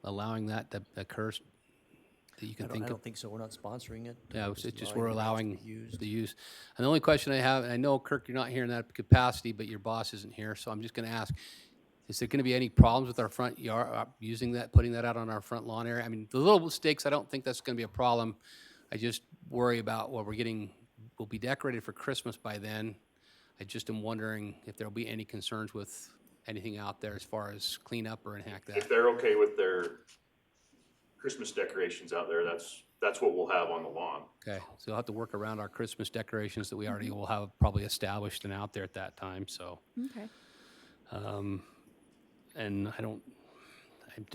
allowing that to occur that you can I think of? don't think so. We're not sponsoring it. Yeah, it's just we're it to allowing be used. the use. And the only question I have, and I know, Kirk, you're not here in that capacity, but your boss isn't here, so I'm just gonna ask, Is there going to be any problems with our front yard, using that, putting that out on our front lawn area? I mean, the little stakes, I don't think that's going to be a problem. I just worry about what we'll be decorated for Christmas by then. I just am wondering if there'll be any concerns with anything out there as far as cleanup or anything like that. If they're okay with their Christmas decorations out there, that's what we'll have on the lawn. Okay, so I'll have to work around our Christmas decorations that we already will have probably established and out there at that time, so. Okay. And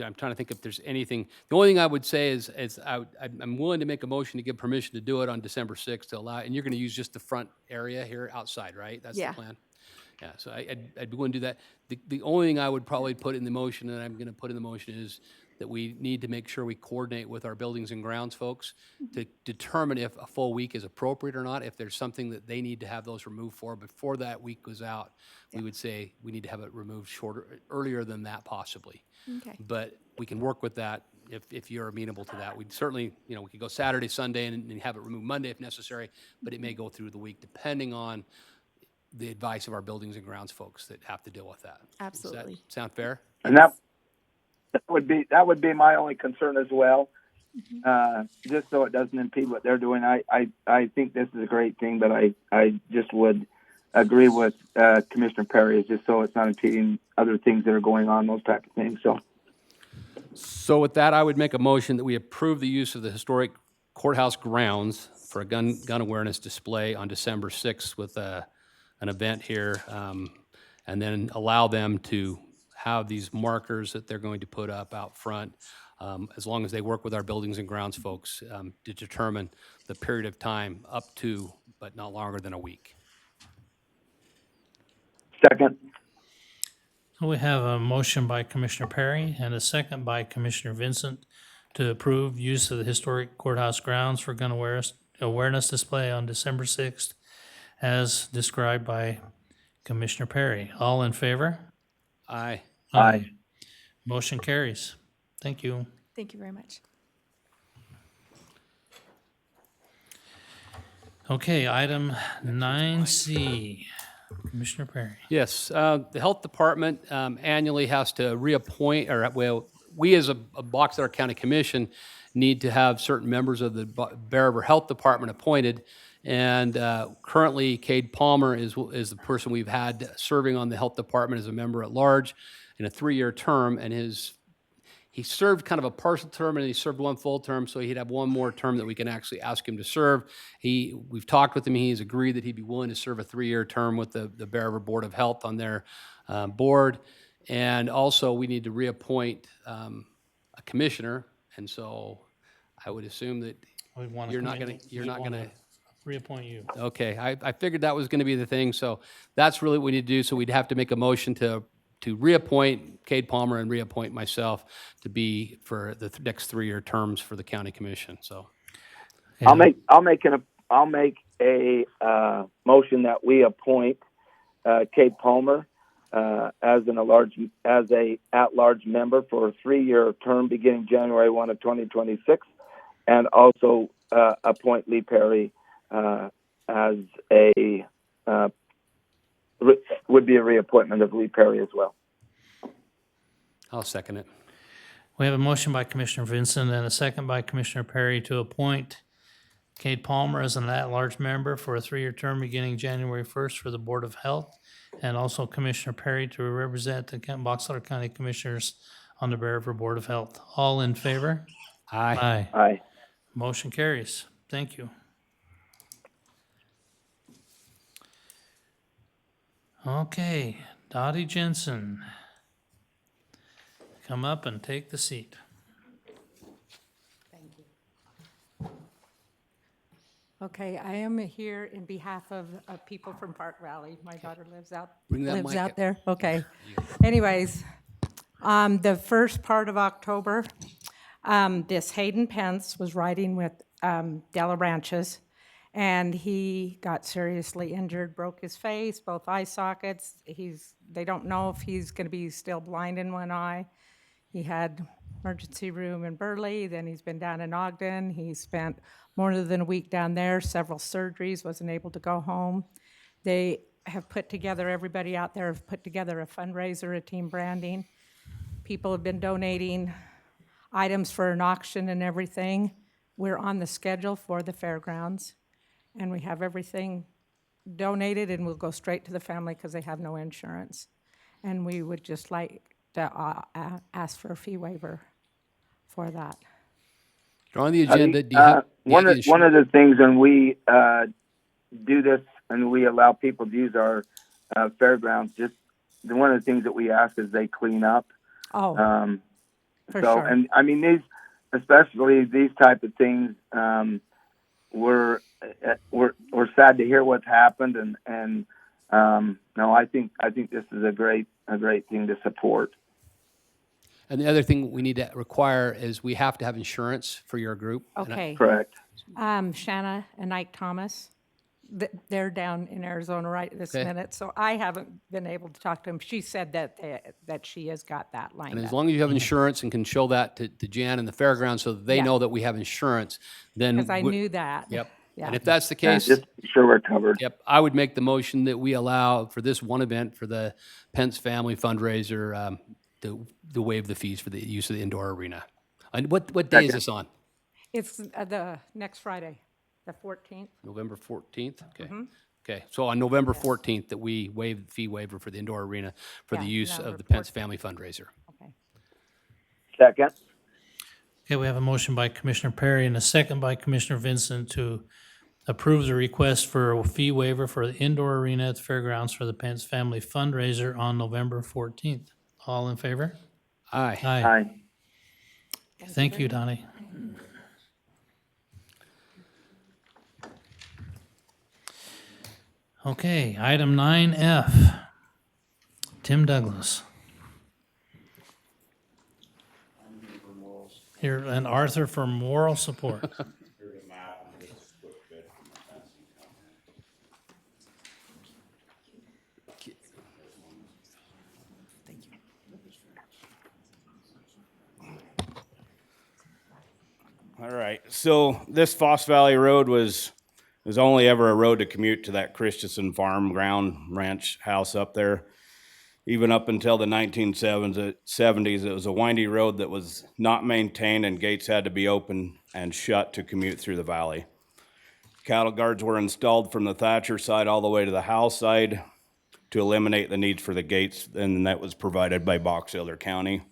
I'm trying to think if there's anything, the only thing I would say is I'm willing to make a motion to give permission to do it on December 6th to allow, and you're gonna use just the front area here outside, right? That's the Yeah. plan? Yeah, so I'd be willing to do that. The only thing I would probably put in the motion, and I'm gonna put in the motion, is that we need to make sure we coordinate with our buildings and grounds folks to determine if a full week is appropriate or not. If there's something that they need to have those removed for before that week goes out, we would say we need to have it removed earlier than that possibly. Okay. But we can work with that if you're amenable to that. We'd certainly, we could go Saturday, Sunday, and have it removed Monday if necessary, but it may go through the week depending on the advice of our buildings and grounds folks that have to deal with that. Absolutely. Does that sound fair? And that would be my only concern as well. Just so it doesn't impede what they're doing. I think this is a great thing, but I just would agree with Commissioner Perry, just so it's not impeding other things that are going on, those type of things. So with that, I would make a motion that we approve the use of the historic courthouse grounds for a gun awareness display on December 6th with an event here, and then allow them to have these markers that they're going to put up out front, as long as they work with our buildings and grounds folks to determine the period of time up to, but not longer than a week. Second. We have a motion by Commissioner Perry and a second by Commissioner Vincent to approve use of the historic courthouse grounds for gun awareness display on December 6th, as described by Commissioner Perry. All in favor? Aye. Aye. Motion carries. Thank you. Thank you very much. Okay, item 9C. Commissioner Perry. Yes, the Health Department annually has to reappoint, or well, we as a Box Elder County Commission need to have certain members of the Bear River Health Department appointed. And currently, Cade Palmer is the person we've had serving on the Health Department as a member at large in a 3-year term, and he served kind of a partial term and he served one full term, so he'd have one more term that we can actually ask him to serve. We've talked with him, he's agreed that he'd be willing to serve a 3-year term with the Bear River Board of Health on their board. And also, we need to reappoint a commissioner, and so I would assume that you're not gonna reappoint you. Okay, I figured that was gonna be the thing, so that's really what we need to do. So we'd have to make a motion to reappoint Cade Palmer and reappoint myself to be for the next 3-year terms for the county commission, so. I'll make a motion that we appoint Cade Palmer as a at-large member for a 3-year term beginning January 1 of 2026, and also appoint Lee Perry as would be a reappointment of Lee Perry as well. I'll second it. We have a motion by Commissioner Vincent and a second by Commissioner Perry to appoint Cade Palmer as an at-large member for a 3-year term beginning January 1st for the Board of Health, and also Commissioner Perry to represent the Box Elder County Commissioners on the Bear River Board of Health. All in favor? Aye. Aye. Motion carries. Thank you. Okay, Dottie Jensen. Come up and take the seat. Thank you. Okay, I am here in behalf of people from Park Valley. My daughter lives out there. Okay. Anyways, the first part of October, this Hayden Pence was riding with Della Ranches, and he got seriously injured, broke his face, both eye sockets. They don't know if he's going to be still blind in one eye. He had emergency room in Burley, then he's been down in Ogden. He spent more than a week down there, several surgeries, wasn't able to go home. They have put together, everybody out there have put together a fundraiser, a team branding. People have been donating items for an auction and everything. We're on the schedule for the fairgrounds, and we have everything donated, and we'll go straight to the family because they have no insurance. And we would just like to ask for a fee waiver for that. On the agenda, do you have one the of the things when we do this and we allow people to use our fairgrounds, just one of the things that we ask is they clean up. Oh, for so, sure. and I mean especially these type of things, we're sad to hear what's happened, and no, I think this is a great thing to support. And the other thing we need to require is we have to have insurance for your group. And Okay. Correct. Shanna and Ike Thomas, they're down in Arizona right this Okay. minute, so I haven't been able to talk to them. She said that she has got that lined And up. as long as you have insurance and can show that to Jan and the fairgrounds so that they Yeah. know that we have insurance, then. Because I we- knew that. Yep. Yeah. And if that's the Yeah, case, just sure we're covered. yep, I would make the motion that we allow for this one event for the Pence Family Fundraiser, to waive the fees for the use of the indoor arena. And what day is Second. this on? It's the next Friday, the 14th. November 14th? Okay. Mm-hmm. Okay, so on November 14th, that we waive the fee waiver for the indoor arena for the Yeah, use November of the Pence 14th. Family Fundraiser. Okay. Second. Okay, we have a motion by Commissioner Perry and a second by Commissioner Vincent to approve the request for a fee waiver for the indoor arena at the fairgrounds for the Pence Family Fundraiser on November 14th. All in favor? Aye. Aye. Thank you, Donnie. Okay, item 9F. Tim Douglas. Here, and Arthur for moral support. All right, so this Foss Valley Road was only ever a road to commute to that Christensen farm ground ranch house up there. Even up until the 1970s, it was a windy road that was not maintained and gates had to be open and shut to commute through the valley. Cattle guards were installed from the Thatcher side all the way to the Howell side to eliminate the need for the gates, and that was provided by Box Elder County.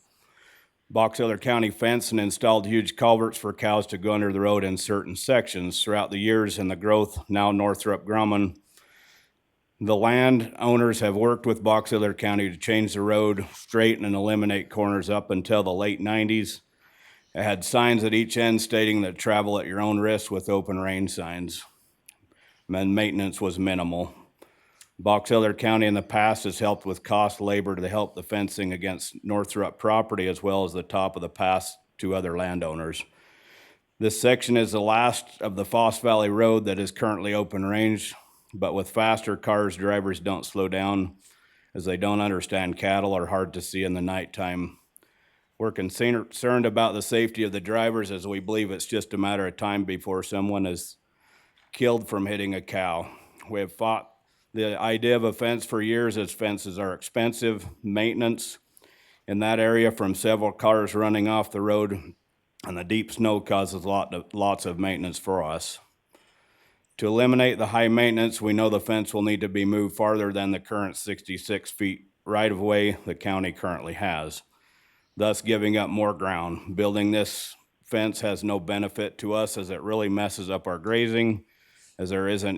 Box Elder County fenced and installed huge culverts for cows to go under the road in certain sections. Throughout the years and the growth, now Northrop Grumman, the land owners have worked with Box Elder County to change the road, straighten and eliminate corners up until the late 90s. It had signs at each end stating that travel at your own risk with open range signs. And maintenance was minimal. Box Elder County in the past has helped with cost labor to help the fencing against Northrop property as well as the top of the pass to other landowners. This section is the last of the Foss Valley Road that is currently open range, but with faster cars, drivers don't slow down as they don't understand cattle are hard to see in the nighttime. We're concerned about the safety of the drivers as we believe it's just a matter of time before someone is killed from hitting a cow. We have fought the idea of a fence for years as fences are expensive, maintenance in that area from several cars running off the road, and the deep snow causes lots of maintenance for us. To eliminate the high maintenance, we know the fence will need to be moved farther than the current 66 feet right-of-way the county currently has, thus giving up more ground. Building this fence has no benefit to us as it really messes up our grazing, as there isn't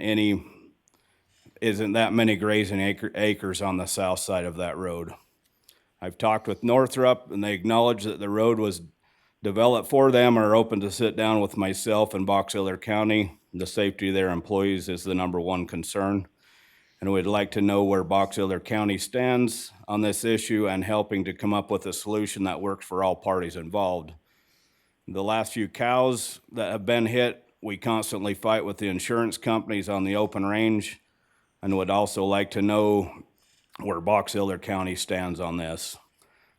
that many grazing acres on the south side of that road. I've talked with Northrop and they acknowledge that the road was developed for them and are open to sit down with myself and Box Elder County. The safety of their employees is the number one concern. And we'd like to know where Box Elder County stands on this issue and helping to come up with a solution that works for all parties involved. The last few cows that have been hit, we constantly fight with the insurance companies on the open range, and would also like to know where Box Elder County stands on this.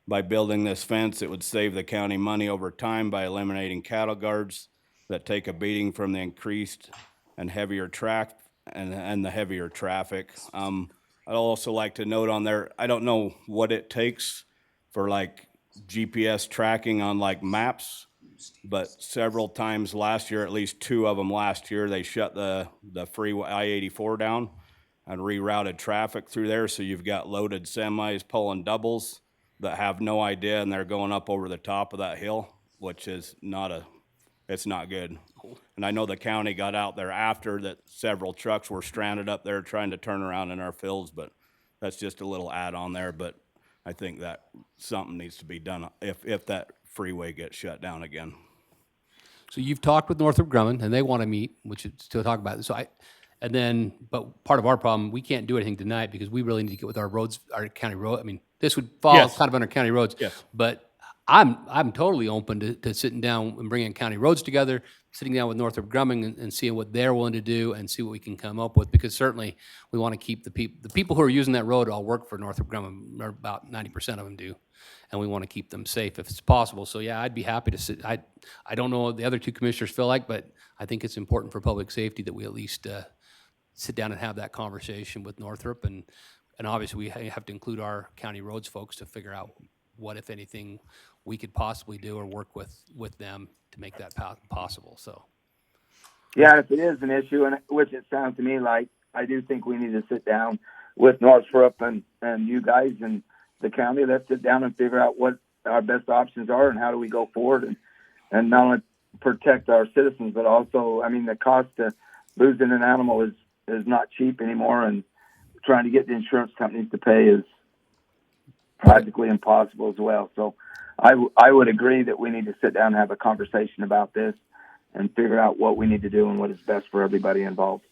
By building this fence, it would save the county money over time by eliminating cattle guards that take a beating from the increased and heavier and the heavier traffic. I'd also like to note on there, I don't know what it takes for like GPS tracking on like maps, but several times last year, at least 2 of them last year, they shut the freeway I-84 down and rerouted traffic through there. So you've got loaded semis pulling doubles that have no idea, and they're going up over the top of that hill, which is it's not good. And I know the county got out there after that. Several trucks were stranded up there trying to turn around in our fields, but that's just a little add-on there. But I think that something needs to be done if that freeway gets shut down again. So you've talked with Northrop Grumman, and they want to meet, which is to talk about it. So but part of our problem, we can't do anything tonight because we really need to get with our roads, our county road. I mean, this would fall Yes. kind of under county roads. Yes. But I'm totally open to sitting down and bringing county roads together, sitting down with Northrop Grumman and seeing what they're willing to do and see what we can come up with. Because certainly we want to keep the people who are using that road all work for Northrop Grumman, or about 90% of them do. And we want to keep them safe if it's possible. So yeah, I'd be happy to sit. I don't know what the other 2 commissioners feel like, but I think it's important for public safety that we at least sit down and have that conversation with Northrop. And obviously we have to include our county roads folks to figure out what, if anything, we could possibly do or work with them to make that possible. So. Yeah, if it is an issue, and which it sounds to me like, I do think we need to sit down with Northrop and you guys and the county. Let's sit down and figure out what our best options are and how do we go forward and not only protect our citizens, but also, I mean, the cost of losing an animal is not cheap anymore, and trying to get the insurance companies to pay is practically impossible as well. So I would agree that we need to sit down and have a conversation about this and figure out what we need to do and what is best for everybody involved.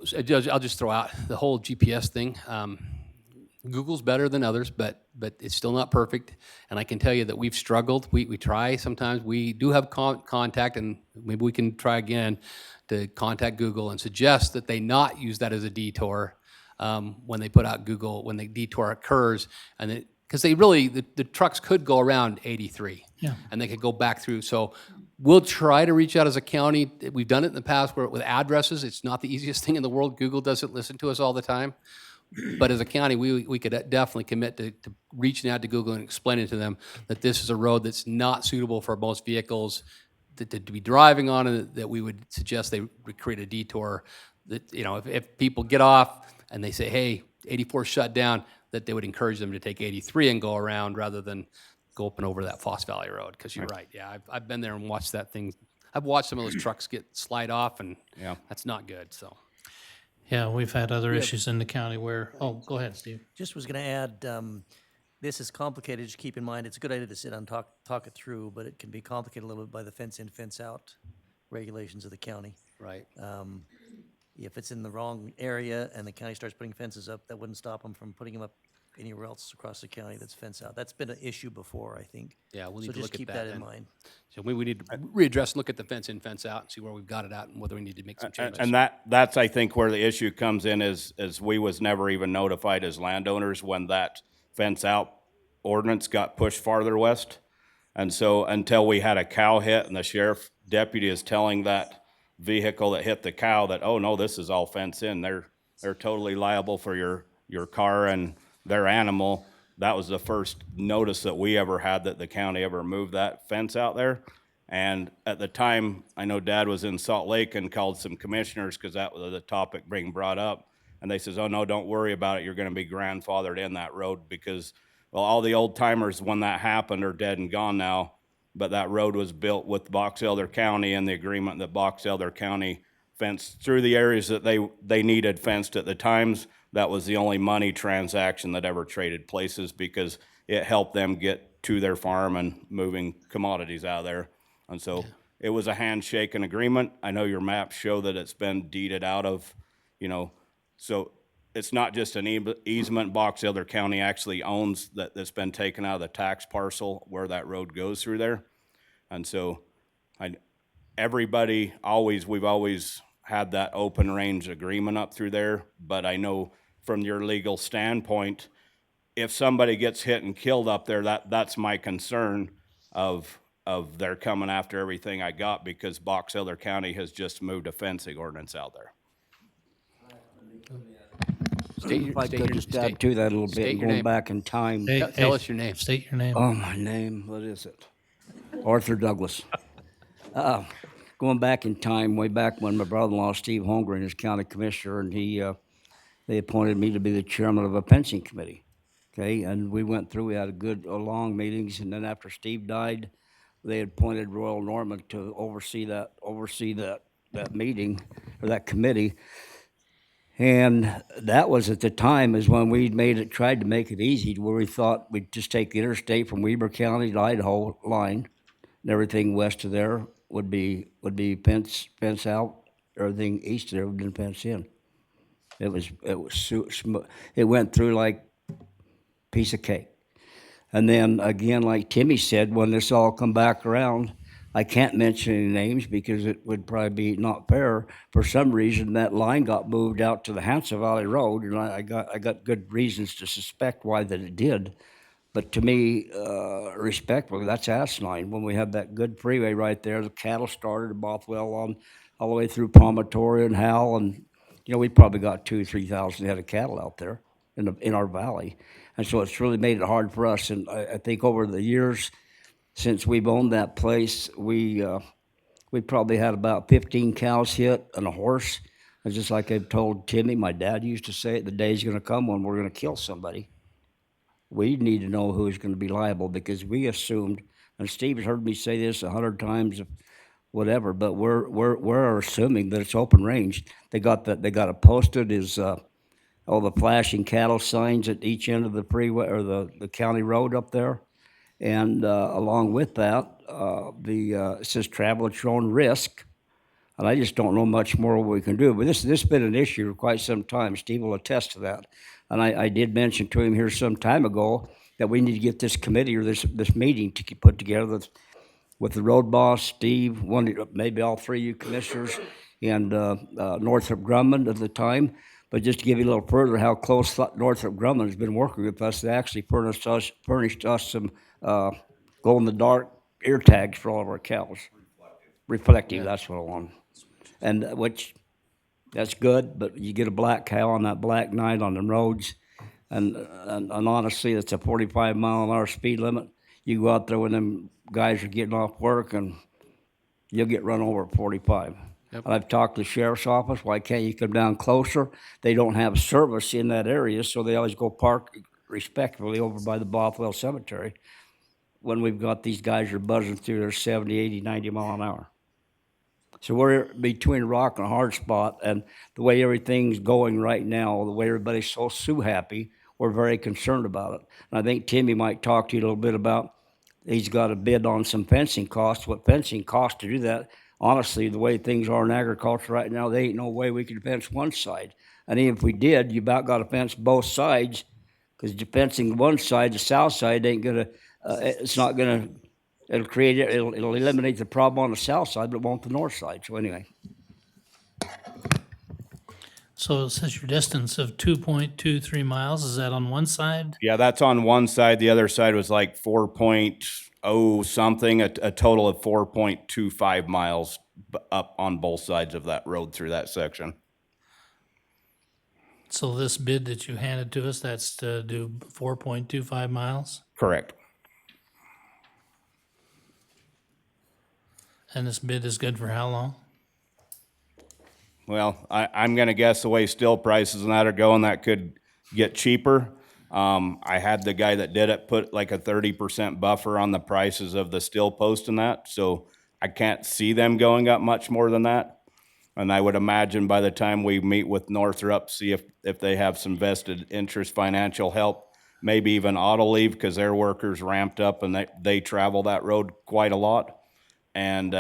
Judge, I'll just throw out the whole GPS thing. Google's better than others, but it's still not perfect. And I can tell you that we've struggled. We try sometimes. We do have contact, and maybe we can try again to contact Google and suggest that they not use that as a detour when they put out Google, when the detour occurs. And because the trucks could go around 83. Yeah. And they could go back through. So we'll try to reach out as a county. We've done it in the past with addresses. It's not the easiest thing in the world. Google doesn't listen to us all the time. But as a county, we could definitely commit to reaching out to Google and explaining to them that this is a road that's not suitable for most vehicles to be driving on, and that we would suggest they create a detour. That, if people get off and they say, hey, 84 shut down, that they would encourage them to take 83 and go around rather than go up and over that Foss Valley Road. Because you're right. Yeah, I've been there and watched that thing. I've watched some of those trucks slide off, and that's not good. So. Yeah, we've had other issues in the county where, go ahead, Steve. Just was going to add, this is complicated. Just keep in mind, it's a good idea to sit down and talk it through, but it can be complicated a little bit by the fence in, fence out regulations of the county. Right. If it's in the wrong area and the county starts putting fences up, that wouldn't stop them from putting them up anywhere else across the county that's fence out. That's been an issue before, I think. Yeah, we'll need so to just look at keep that in then. mind. So we need to readdress and look at the fence in, fence out, and see where we've got it at and whether we need to make some changes. And that's, I think, where the issue comes in is we was never even notified as landowners when that fence out ordinance got pushed farther west. And so until we had a cow hit and the sheriff deputy is telling that vehicle that hit the cow that, oh no, this is all fenced in, they're totally liable for your car and their animal. That was the first notice that we ever had that the county ever moved that fence out there. And at the time, I know Dad was in Salt Lake and called some commissioners because that was the topic being brought up. And they says, oh no, don't worry about it. You're going to be grandfathered in that road because, well, all the old timers when that happened are dead and gone now. But that road was built with Box Elder County and the agreement that Box Elder County fenced through the areas that they needed fenced at the times. That was the only money transaction that ever traded places because it helped them get to their farm and moving commodities out of there. And so it was a handshake agreement. I know your maps show that it's been deeded out of, so it's not just an easement. Box Elder County actually owns that's been taken out of the tax parcel where that road goes through there. And so we've always had that open range agreement up through there, but I know from your legal standpoint, if somebody gets hit and killed up there, that's my concern of they're coming after everything I got because Box Elder County has just moved a fencing ordinance out there. If I could just add to that a little bit, state and your going name. back in time. Tell us your name. State your name. Oh, my name, what is it? Arthur Douglas. Going back in time, way back when my brother-in-law, Steve Holmgren, is county commissioner, and they appointed me to be the chairman of a pension committee. Okay, and we went through, we had long meetings, and then after Steve died, they appointed Royal Norman to oversee that meeting, or that committee. And that was at the time is when we tried to make it easy, where we thought we'd just take the interstate from Weber County to Idaho line, and everything west of there would be fence out. Everything east of there would be fence in. It went through like piece of cake. And then again, like Timmy said, when this all come back around, I can't mention any names because it would probably be not fair. For some reason, that line got moved out to the Hanson Valley Road, and I got good reasons to suspect why that it did. But to me, respectfully, that's asinine. When we have that good freeway right there, the cattle started at Bothwell on all the way through Palmatoria and Howell, and we probably got 2,000-3,000 head of cattle out there in our valley, and so it's really made it hard for us. And I think over the years since we've owned that place, we probably had about 15 cows hit and a horse. And just like I've told Timmy, my dad used to say, the day's going to come when we're going to kill somebody. We need to know who's going to be liable, because we assumed, and Steve's heard me say this 100 times, whatever, but we're assuming that it's open range. They got it posted as all the flashing cattle signs at each end of the freeway or the county road up there, and along with that, it says travel at your own risk. And I just don't know much more what we can do. But this has been an issue for quite some time. Steve will attest to that. And I did mention to him here some time ago that we need to get this committee or this meeting to put together with the road boss, Steve, maybe all three of you commissioners, and Northrop Grumman at the time. But just to give you a little further how close Northrop Grumman has been working with us, they actually furnished us some glow-in-the-dark ear tags for all of our cows. Reflective, that's what I want. And that's good, but you get a black cow on that black night on the roads, and honestly, it's a 45-mile-an-hour speed limit. You go out there when them guys are getting off work, and you'll get run over at 45. Yep. And I've talked to the sheriff's office, why can't you come down closer? They don't have service in that area, so they always go park respectfully over by the Bothwell Cemetery when we've got these guys are buzzing through their 70, 80, 90 mile an hour. So we're between a rock and a hard spot, and the way everything's going right now, the way everybody's so happy, we're very concerned about it. And I think Timmy might talk to you a little bit about, he's got a bid on some fencing costs, what fencing costs to do that. Honestly, the way things are in agriculture right now, there ain't no way we could fence one side. And even if we did, you about got to fence both sides, because fencing one side, the south side, ain't gonna, it'll eliminate the problem on the south side, but it won't the north side. So anyway. So it says your distance of 2.23 miles, is that on one side? Yeah, that's on one side. The other side was like 4.0 something, a total of 4.25 miles up on both sides of that road through that section. So this bid that you handed to us, that's to do 4.25 miles? Correct. And this bid is good for how long? Well, I'm going to guess the way steel prices and that are going, that could get cheaper. I had the guy that did it put like a 30% buffer on the prices of the steel post and that, so I can't see them going up much more than that. And I would imagine by the time we meet with Northrop, see if they have some vested interest financial help, maybe even auto leave, because their workers ramped up and they travel that road quite a lot. And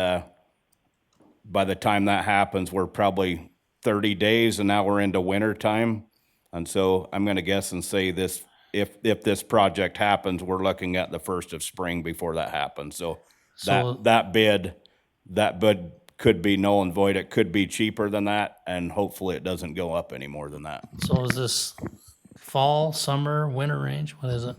by the time that happens, we're probably 30 days, and now we're into winter time. And so I'm going to guess and say this, if this project happens, we're looking at the first of spring before that happens. So that bid could be null and void. It could be cheaper than that, and hopefully it doesn't go up any more than that. So is this fall, summer, winter range? What is it?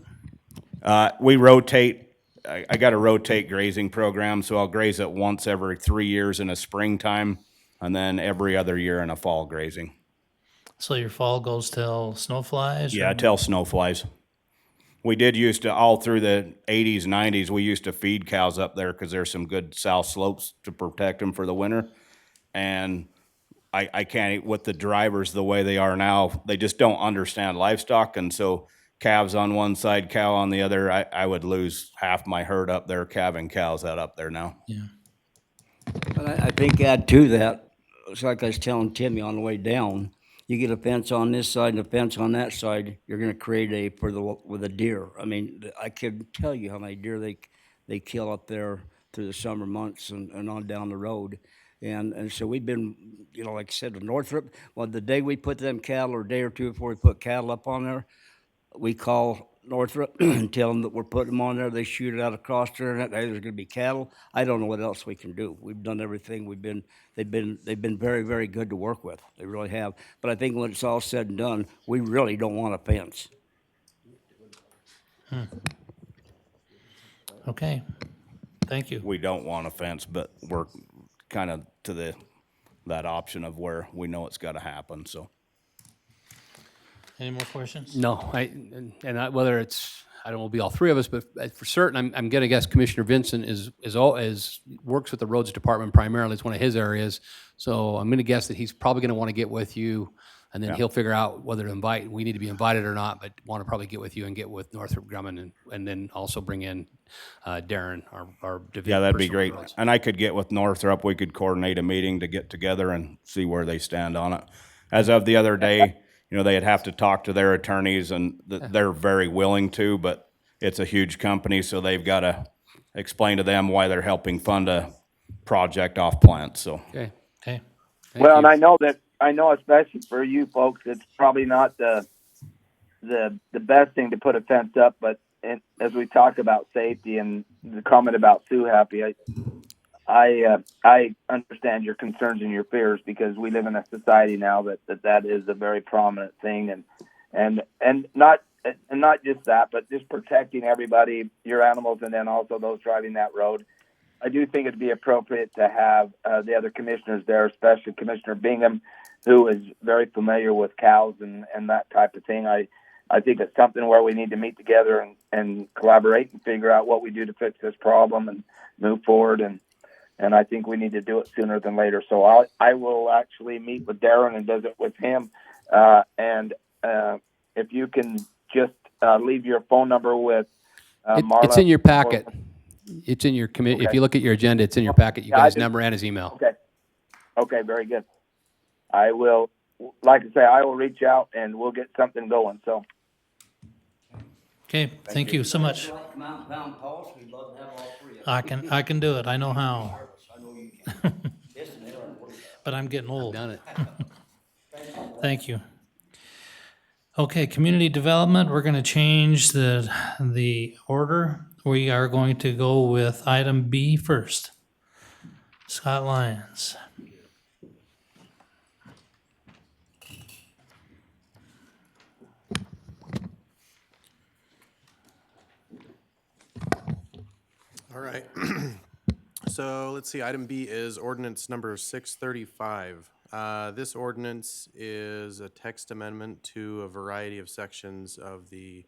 We rotate. I got a rotate grazing program, so I'll graze it once every 3 years in a springtime, and then every other year in a fall grazing. So your fall goes till snow flies? Yeah, or- till snow flies. We did used to, all through the 80s, 90s, we used to feed cows up there because there's some good south slopes to protect them for the winter. And I can't, with the drivers the way they are now, they just don't understand livestock. And so calves on one side, cow on the other, I would lose half my herd up there, calving cows out up there now. Yeah. But I think add to that, it's like I was telling Timmy on the way down, you get a fence on this side and a fence on that side, you're gonna create with a deer. I mean, I couldn't tell you how many deer they kill up there through the summer months and on down the road. And so we've been, like I said, to Northrop, well, the day we put them cattle, or a day or two before we put cattle up on there, we call Northrop and tell them that we're putting them on there. They shoot it out across there, and hey, there's going to be cattle. I don't know what else we can do. We've done everything. They've been very, very good to work with. They really have. But I think when it's all said and done, we really don't want a fence. Okay, thank you. We don't want a fence, but we're kind of to that option of where we know it's got to happen, so. Any more questions? No, whether it's, I don't know, it'll be all three of us, but for certain, I'm gonna guess Commissioner Vincent works with the roads department primarily. It's one of his areas. So I'm gonna guess that he's probably gonna want to get with you, and then Yeah. he'll figure out whether we need to be invited or not, but want to probably get with you and get with Northrop Grumman, and then also bring in Darren, our division. Yeah, that'd be person great. for roads. And I could get with Northrop, we could coordinate a meeting to get together and see where they stand on it. As of the other day, they'd have to talk to their attorneys, and they're very willing to, but it's a huge company, so they've got to explain to them why they're helping fund a project off plant, so. Okay. Okay. Well, and I know especially for you folks, it's probably not the best thing to put a fence up, but as we talk about safety and the comment about Sue Happy, I understand your concerns and your fears, because we live in a society now that is a very prominent thing, and not just that, but just protecting everybody, your animals, and then also those driving that road. I do think it'd be appropriate to have the other commissioners there, especially Commissioner Bingham, who is very familiar with cows and that type of thing. I think it's something where we need to meet together and collaborate and figure out what we do to fix this problem and move forward. And I think we need to do it sooner than later. So I will actually meet with Darren and visit with him. And if you can just leave your phone number with Marla. It's in your packet. It's in your Okay. If you look at your agenda, it's in your packet. You got his number and his email. Okay, very good. I will, like I say, I will reach out and we'll get something going. So. Okay, thank you so much. I can do it. I know how. But I'm getting old. Done it. Thank you. Okay, community development, we're gonna change the order. We are going to go with item B first. Scott Lyons. All right. So let's see, item B is ordinance number 635. This ordinance is a text amendment to a variety of sections of the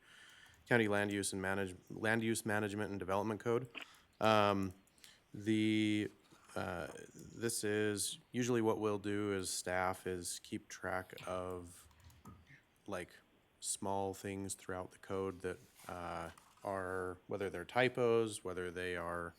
County Land Use Management and Development Code. This is, usually what we'll do as staff is keep track of like small things throughout the code that are, whether they're typos, whether they are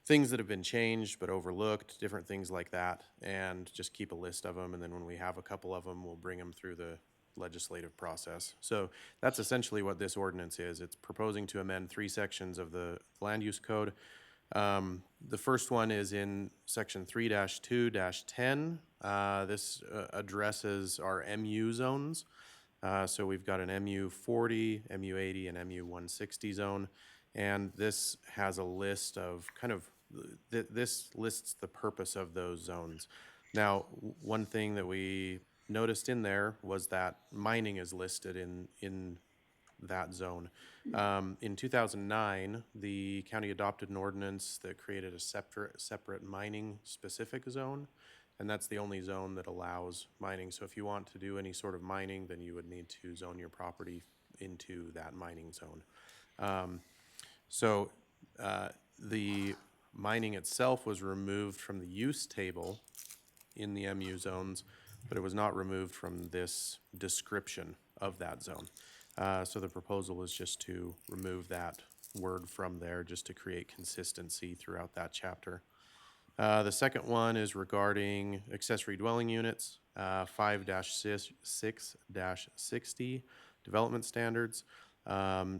things that have been changed but overlooked, different things like that, and just keep a list of them. And then when we have a couple of them, we'll bring them through the legislative process. So that's essentially what this ordinance is. It's proposing to amend 3 sections of the land use code. The first one is in section 3-2-10. This addresses our MU zones. So we've got an MU 40, MU 80, and MU 160 zone. And this has a list of this lists the purpose of those zones. Now, one thing that we noticed in there was that mining is listed in that zone. In 2009, the county adopted an ordinance that created a separate mining specific zone. and that's the only zone that allows mining. So if you want to do any sort of mining, then you would need to zone your property into that mining zone. The mining itself was removed from the use table in the MU zones, but it was not removed from this description of that zone. So the proposal is just to remove that word from there, just to create consistency throughout that chapter. The second one is regarding accessory dwelling units, 5-6-60 development standards.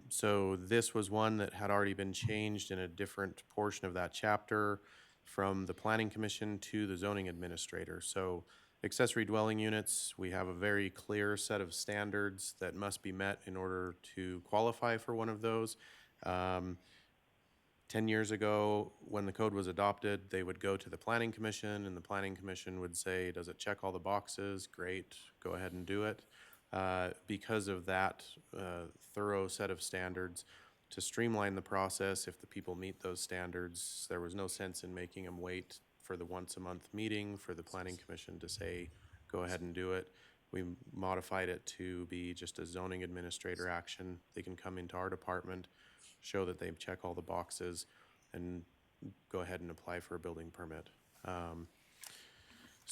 So this was one that had already been changed in a different portion of that chapter from the Planning Commission to the zoning administrator. So accessory dwelling units, we have a very clear set of standards that must be met in order to qualify for one of those. 10 years ago, when the code was adopted, they would go to the Planning Commission, and the Planning Commission would say, does it check all the boxes? Great, go ahead and do it. Because of that thorough set of standards, to streamline the process, if the people meet those standards, there was no sense in making them wait for the once-a-month meeting for the Planning Commission to say, go ahead and do it. We modified it to be just a zoning administrator action. They can come into our department, show that they check all the boxes, and go ahead and apply for a building permit.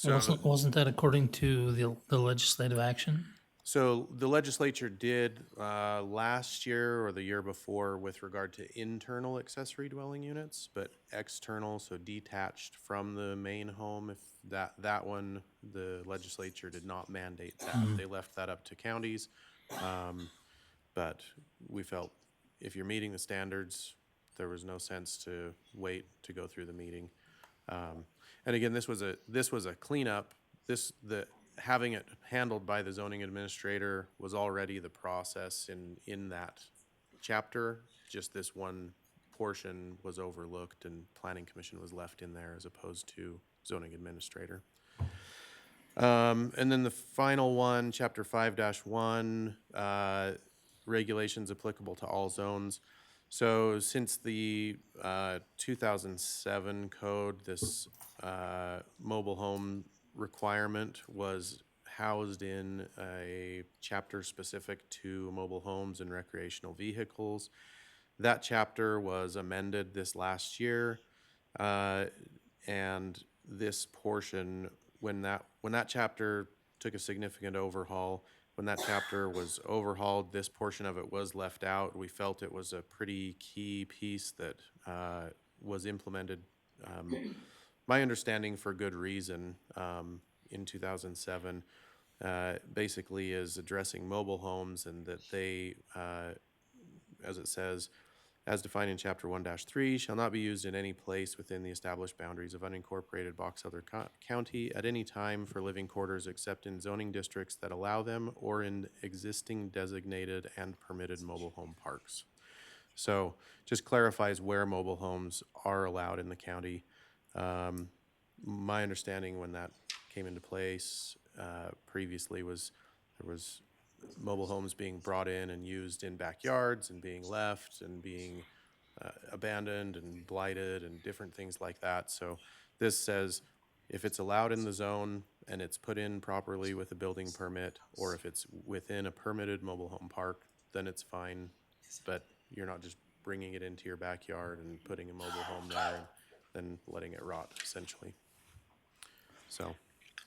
Wasn't that according to the legislative action? So the legislature did last year or the year before with regard to internal accessory dwelling units, but external, so detached from the main home, if that one, the legislature did not mandate that. They left that up to counties. But we felt if you're meeting the standards, there was no sense to wait to go through the meeting. And again, this was a cleanup. Having it handled by the zoning administrator was already the process in that chapter. Just this one portion was overlooked, and Planning Commission was left in there as opposed to zoning administrator. And then the final one, Chapter 5-1, regulations applicable to all zones. So since the 2007 code, this mobile home requirement was housed in a chapter specific to mobile homes and recreational vehicles. That chapter was amended this last year, and this portion, when that chapter took a significant overhaul, when that chapter was overhauled, this portion of it was left out. We felt it was a pretty key piece that was implemented, my understanding for good reason, in 2007, basically is addressing mobile homes, and that they, as it says, as defined in Chapter 1-3, shall not be used in any place within the established boundaries of unincorporated Box Elder County at any time for living quarters except in zoning districts that allow them or in existing designated and permitted mobile home parks. So just clarifies where mobile homes are allowed in the county. My understanding when that came into place previously was there was mobile homes being brought in and used in backyards and being left and being abandoned and blighted and different things like that. So this says if it's allowed in the zone and it's put in properly with a building permit, or if it's within a permitted mobile home park, then it's fine. But you're not just bringing it into your backyard and putting a mobile home there and then letting it rot, essentially. So.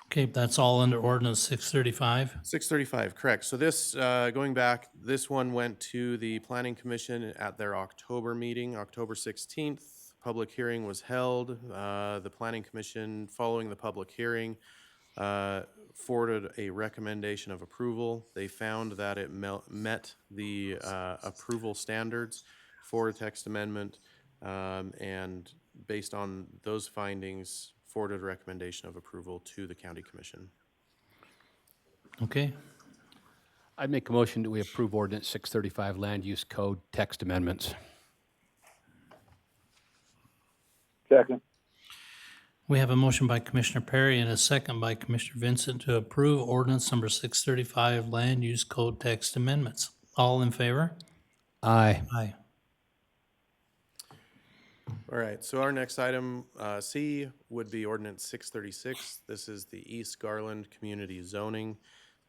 Okay, that's all under ordinance 635. 635, correct. So this, going back, this one went to the Planning Commission at their October meeting, October 16th. Public hearing was held. The Planning Commission, following the public hearing, forwarded a recommendation of approval. They found that it met the approval standards for a text amendment, and based on those findings, forwarded a recommendation of approval to the County Commission. Okay, I'd make a motion that we approve ordinance 635 land use code text amendments. Second. we have a motion by Commissioner Perry and a second by Commissioner Vincent to approve ordinance number 635 land use code text amendments. All in favor? Aye. Aye. All right, so our next item, C, would be ordinance 636. This is the East Garland Community Zoning.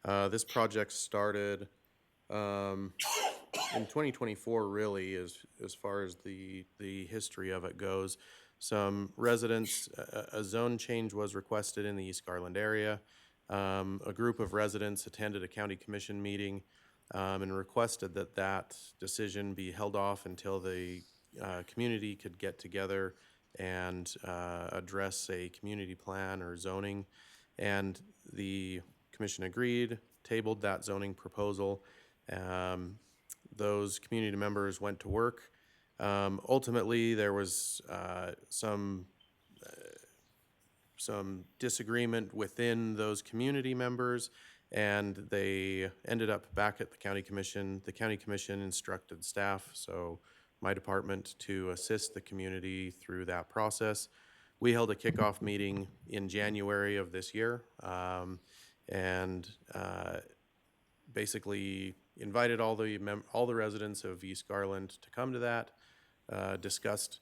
This project started in 2024, really, as far as the history of it goes. Some residents, a zone change was requested in the East Garland area. A group of residents attended a county commission meeting and requested that that decision be held off until the community could get together and address a community plan or zoning. And the commission agreed, tabled that zoning proposal. Those community members went to work. Ultimately, there was some disagreement within those community members, and they ended up back at the county commission. The county commission instructed staff, so my department, to assist the community through that process. We held a kickoff meeting in January of this year, and basically invited all the residents of East Garland to come to that, discussed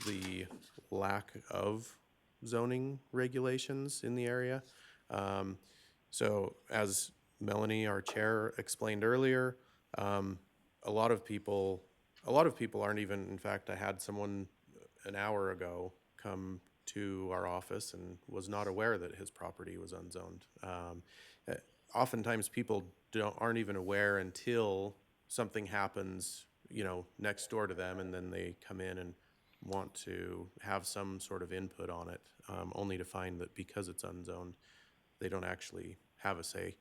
the lack of zoning regulations in the area. So as Melanie, our chair, explained earlier, a lot of people aren't even, in fact, I had someone an hour ago come to our office and was not aware that his property was unzoned. Oftentimes people aren't even aware until something happens, next door to them, and then they come in and want to have some sort of input on it, only to find that because it's unzoned, they don't actually have a say.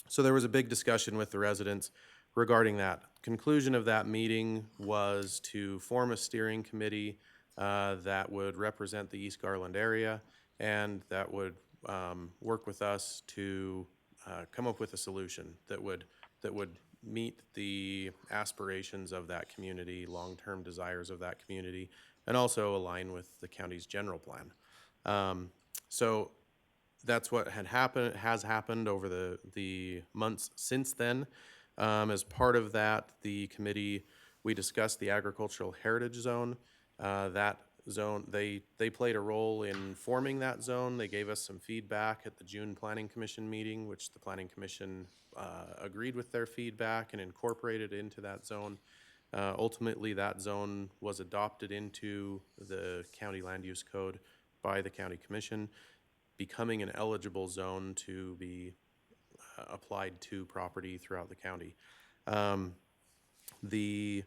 So there was a big discussion with the residents regarding that. Conclusion of that meeting was to form a steering committee that would represent the East Garland area and that would work with us to come up with a solution that would meet the aspirations of that community, long-term desires of that community, and also align with the county's general plan. So that's what has happened over the months since then. As part of that, the committee, we discussed the agricultural heritage zone. That zone, they played a role in forming that zone. They gave us some feedback at the June Planning Commission meeting, which the Planning Commission agreed with their feedback and incorporated into that zone. Ultimately, that zone was adopted into the county land use code by the county commission, becoming an eligible zone to be applied to property throughout the county. The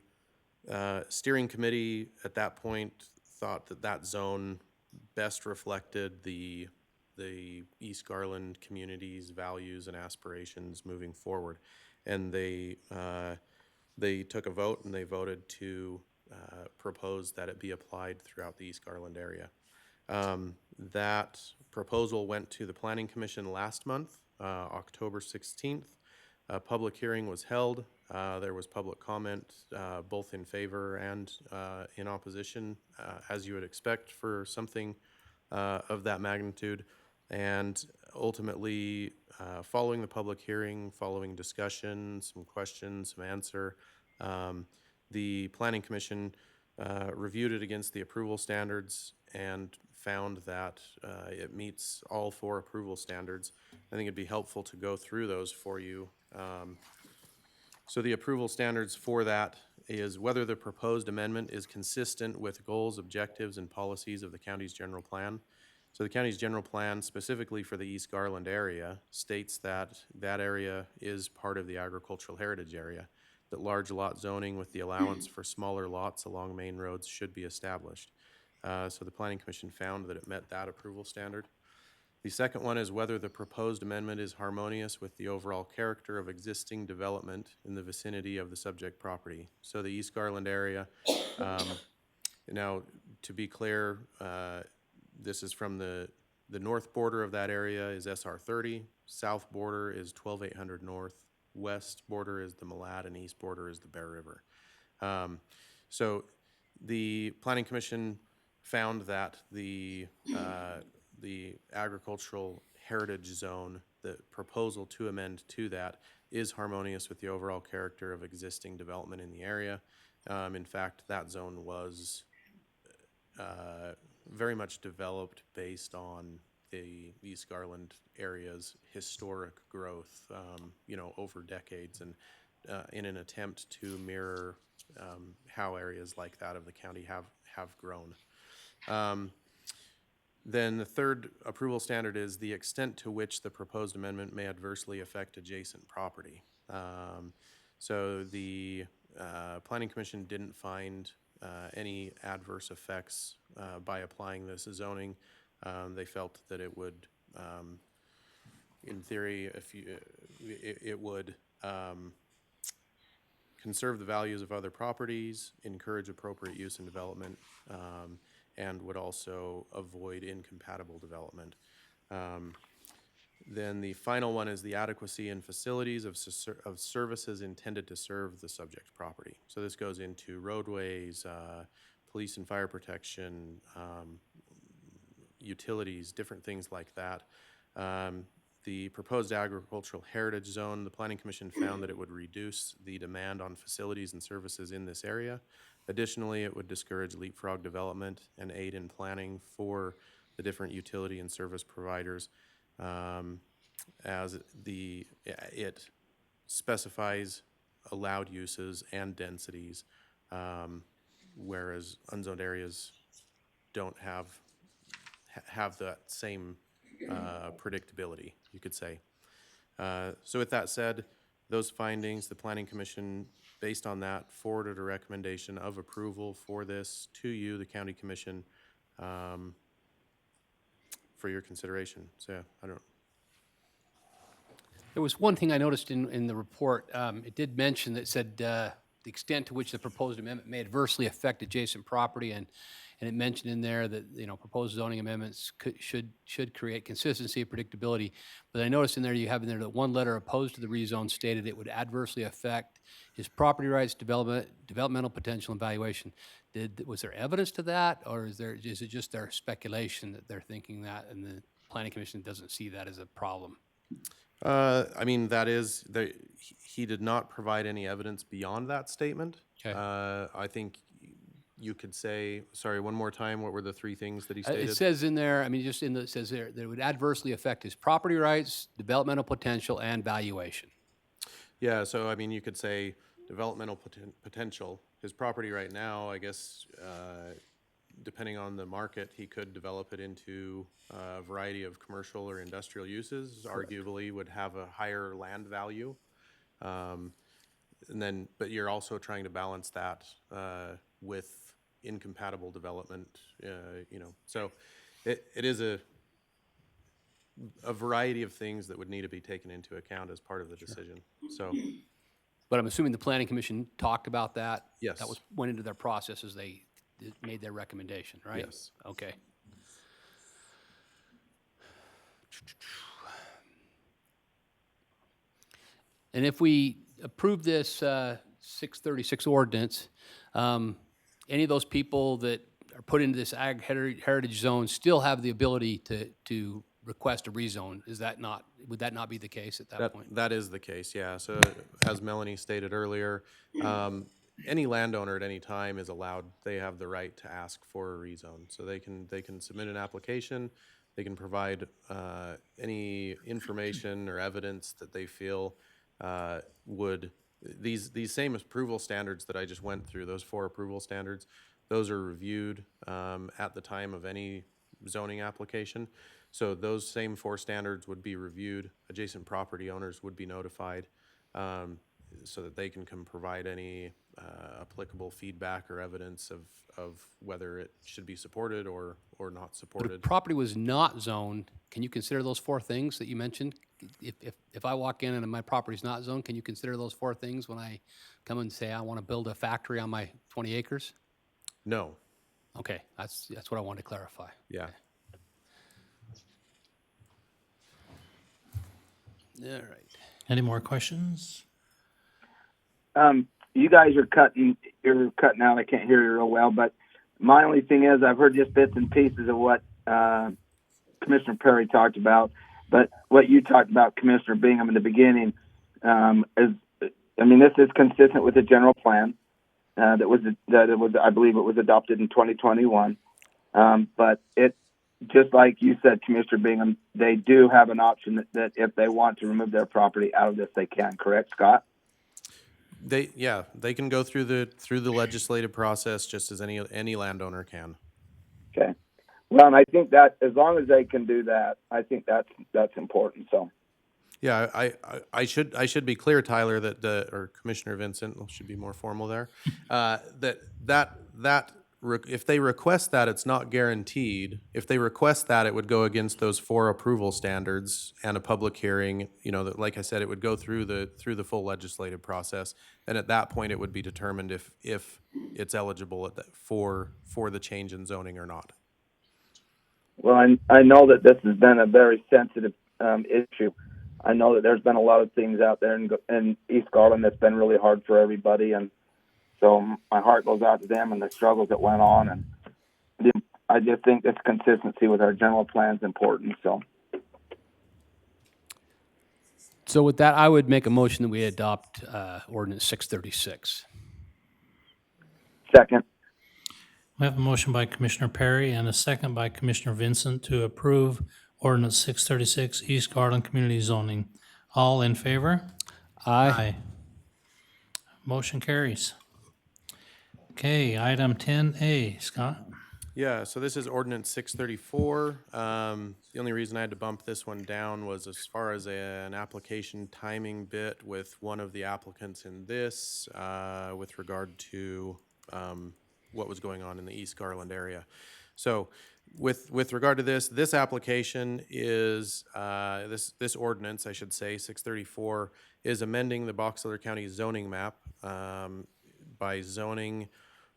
steering committee at that point thought that that zone best reflected the East Garland community's values and aspirations moving forward. And they took a vote and they voted to propose that it be applied throughout the East Garland area. That proposal went to the Planning Commission last month, October 16th. A public hearing was held. There was public comment, both in favor and in opposition, as you would expect for something of that magnitude. And ultimately, following the public hearing, following discussion, some questions, some answer, the Planning Commission reviewed it against the approval standards and found that it meets all 4 approval standards. I think it'd be helpful to go through those for you. So the approval standards for that is whether the proposed amendment is consistent with goals, objectives, and policies of the county's general plan. So the county's general plan, specifically for the East Garland area, states that that area is part of the agricultural heritage area, that large lot zoning with the allowance for smaller lots along main roads should be established. So the Planning Commission found that it met that approval standard. The second one is whether the proposed amendment is harmonious with the overall character of existing development in the vicinity of the subject property. So the East Garland area, now to be clear, this is from the north border of that area is SR 30, south border is 12800 north, west border is the Malad, and east border is the Bear River. So the Planning Commission found that the agricultural heritage zone, the proposal to amend to that, is harmonious with the overall character of existing development in the area. In fact, that zone was very much developed based on the East Garland area's historic growth, over decades, and in an attempt to mirror how areas like that of the county have grown. Then the third approval standard is the extent to which the proposed amendment may adversely affect adjacent property. So the Planning Commission didn't find any adverse effects by applying this zoning. They felt that it would, in theory, it would conserve the values of other properties, encourage appropriate use and development, and would also avoid incompatible development. Then the final one is the adequacy and facilities of services intended to serve the subject property. So this goes into roadways, police and fire protection, utilities, different things like that. The proposed agricultural heritage zone, the Planning Commission found that it would reduce the demand on facilities and services in this area. Additionally, it would discourage leapfrog development and aid in planning for the different utility and service providers, as it specifies allowed uses and densities, whereas unzoned areas don't have that same predictability, you could say. So with that said, those findings, the Planning Commission, based on that, forwarded a recommendation of approval for this to you, the County Commission, for your consideration. So yeah, There was one thing I noticed in the report. It did mention that said the extent to which the proposed amendment may adversely affect adjacent property, and it mentioned in there that proposed zoning amendments should create consistency, predictability. But I noticed in there you have in there that one letter opposed to the rezone stated it would adversely affect his property rights, developmental potential, and valuation. Was there evidence to that, or is it just their speculation that they're thinking that, and the Planning Commission doesn't see that as a problem? I mean, he did not provide any evidence beyond that statement. Okay. I think you could say, sorry, one more time, what were the three things that he stated? It says in there, it says there that it would adversely affect his property rights, developmental potential, and valuation. Yeah, so I mean, you could say developmental potential. His property right now, I guess, depending on the market, he could develop it into a variety of commercial or industrial uses. Correct. Arguably would have a higher land value. But you're also trying to balance that with incompatible development, So it is a variety of things that would need to be taken into account as part of the decision. So, but I'm assuming the Planning Commission talked about that. Yes. That went into their process as they made their recommendation, right? Yes. Okay. And if we approve this 636 ordinance, any of those people that are put into this ag heritage zone still have the ability to request a rezone. Would that not be the case at that point? That is the case, yeah. So as Melanie stated earlier, any landowner at any time is allowed, they have the right to ask for a rezone. So they can submit an application, they can provide any information or evidence that they feel these same approval standards that I just went through, those 4 approval standards, those are reviewed at the time of any zoning application. So those same 4 standards would be reviewed. Adjacent property owners would be notified so that they can provide any applicable feedback or evidence of whether it should be supported or not But supported. if property was not zoned, can you consider those 4 things that you mentioned? If I walk in and my property's not zoned, can you consider those 4 things when I come and say I want to build a factory on my 20 acres? No. Okay, that's what I wanted to clarify. Yeah. All right. Any more questions? You guys you're cutting out. I can't hear you real well, but my only thing is I've heard just bits and pieces of what Commissioner Perry talked about, but what you talked about, Commissioner Bingham, in the beginning, This is consistent with the general plan I believe it was adopted in 2021. But it, just like you said, Commissioner Bingham, they do have an option that if they want to remove their property out of this, they can. Correct, Scott? They can go through the legislative process just as any landowner can. Okay. Well, and I think that as long as they can do that, I think that's important. So. Yeah, I should be clear, Tyler, or Commissioner Vincent, should be more formal there. If they request that, it's not guaranteed. If they request that, it would go against those 4 approval standards and a public hearing. That, like I said, it would go through the full legislative process, and at that point, it would be determined if it's eligible for the change in zoning or not. Well, I know that this has been a very sensitive issue. I know that there's been a lot of things out there in East Garland that's been really hard for everybody, and so my heart goes out to them and the struggles that went on. And I just think this consistency with our general plan is important. So with that, I would make a motion that we adopt ordinance 636. Second. We have a motion by Commissioner Perry and a second by Commissioner Vincent to approve ordinance 636, East Garland Community Zoning. All in favor? Aye. Motion carries. Okay, item 10A, Scott. Yeah, so this is ordinance 634. The only reason I had to bump this one down was as far as an application timing bit with one of the applicants in this with regard to what was going on in the East Garland area. So with regard to this application is, this ordinance, I should say, 634, is amending the Box Elder County zoning map by zoning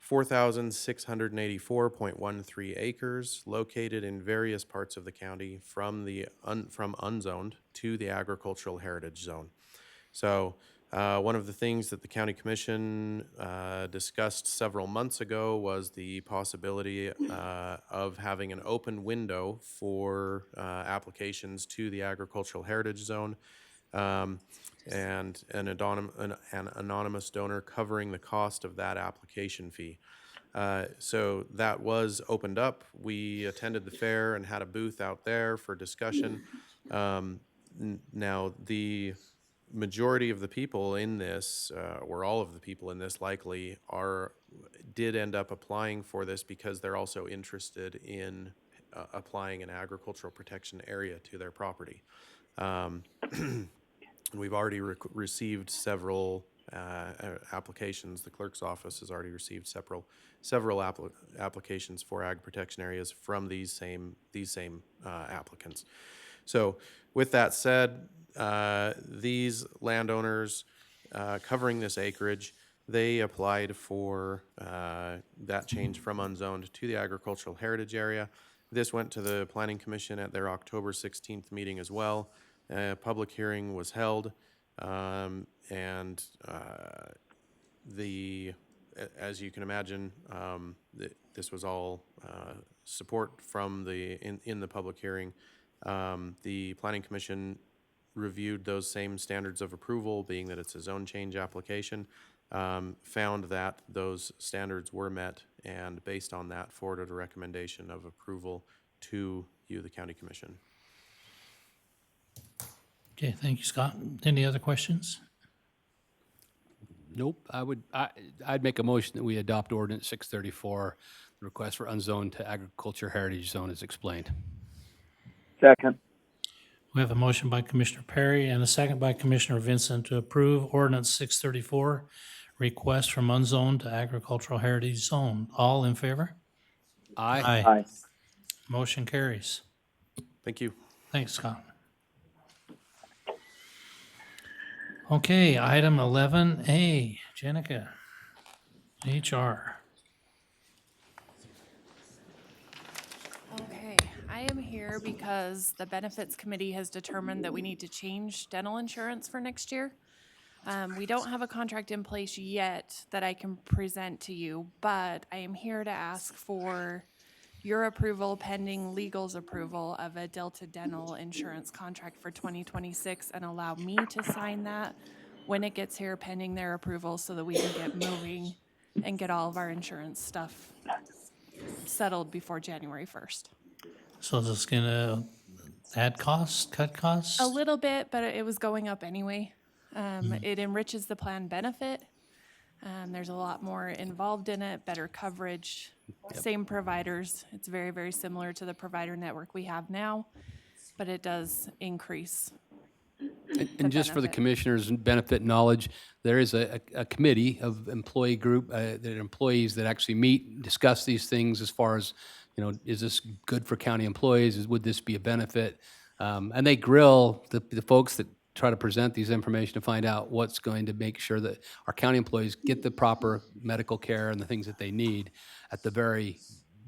4,684.13 acres located in various parts of the county from unzoned to the agricultural heritage zone. So one of the things that the County Commission discussed several months ago was the possibility of having an open window for applications to the agricultural heritage zone, and an anonymous donor covering the cost of that application fee. So that was opened up. We attended the fair and had a booth out there for discussion. Now, the majority of the people in this, or all of the people in this likely, did end up applying for this because they're also interested in applying an agricultural protection area to their property. We've already received several applications. The clerk's office has already received several applications for ag protection areas from these same applicants. So with that said, these landowners covering this acreage, they applied for that change from unzoned to the agricultural heritage area. This went to the Planning Commission at their October 16th meeting as well. A public hearing was held, and as you can imagine, this was all support from in the public hearing. The Planning Commission reviewed those same standards of approval, being that it's a zone change application, found that those standards were met, and based on that, forwarded a recommendation of approval to you, the County Commission. Okay, thank you, Scott. Any other questions? Nope. I'd make a motion that we adopt ordinance 634, the request for unzoned to agriculture heritage zone is explained. Second. We have a motion by Commissioner Perry and a second by Commissioner Vincent to approve ordinance 634, request from unzoned to agricultural heritage zone. All in favor? Aye. Aye. Motion carries. Thank you. Thanks, Scott. Okay, item 11A, Jenica, HR. Okay, I am here because the Benefits Committee has determined that we need to change dental insurance for next year. We don't have a contract in place yet that I can present to you, but I am here to ask for your approval pending legal's approval of a Delta Dental insurance contract for 2026 and allow me to sign that when it gets here pending their approval so that we can get moving and get all of our insurance stuff settled before January 1st. So is this gonna add costs, cut costs? A little bit, but it was going up anyway. It enriches the plan benefit. There's a lot more involved in it, better coverage, same providers. It's very, very similar to the provider network we have now, but it does increase. And just for the commissioners' benefit knowledge, there is a committee of employee group, that employees that actually meet, and discuss these things as far as, is this good for county employees? Would this be a benefit? And they grill the folks that try to present these information to find out what's going to make sure that our county employees get the proper medical care and the things that they need at the very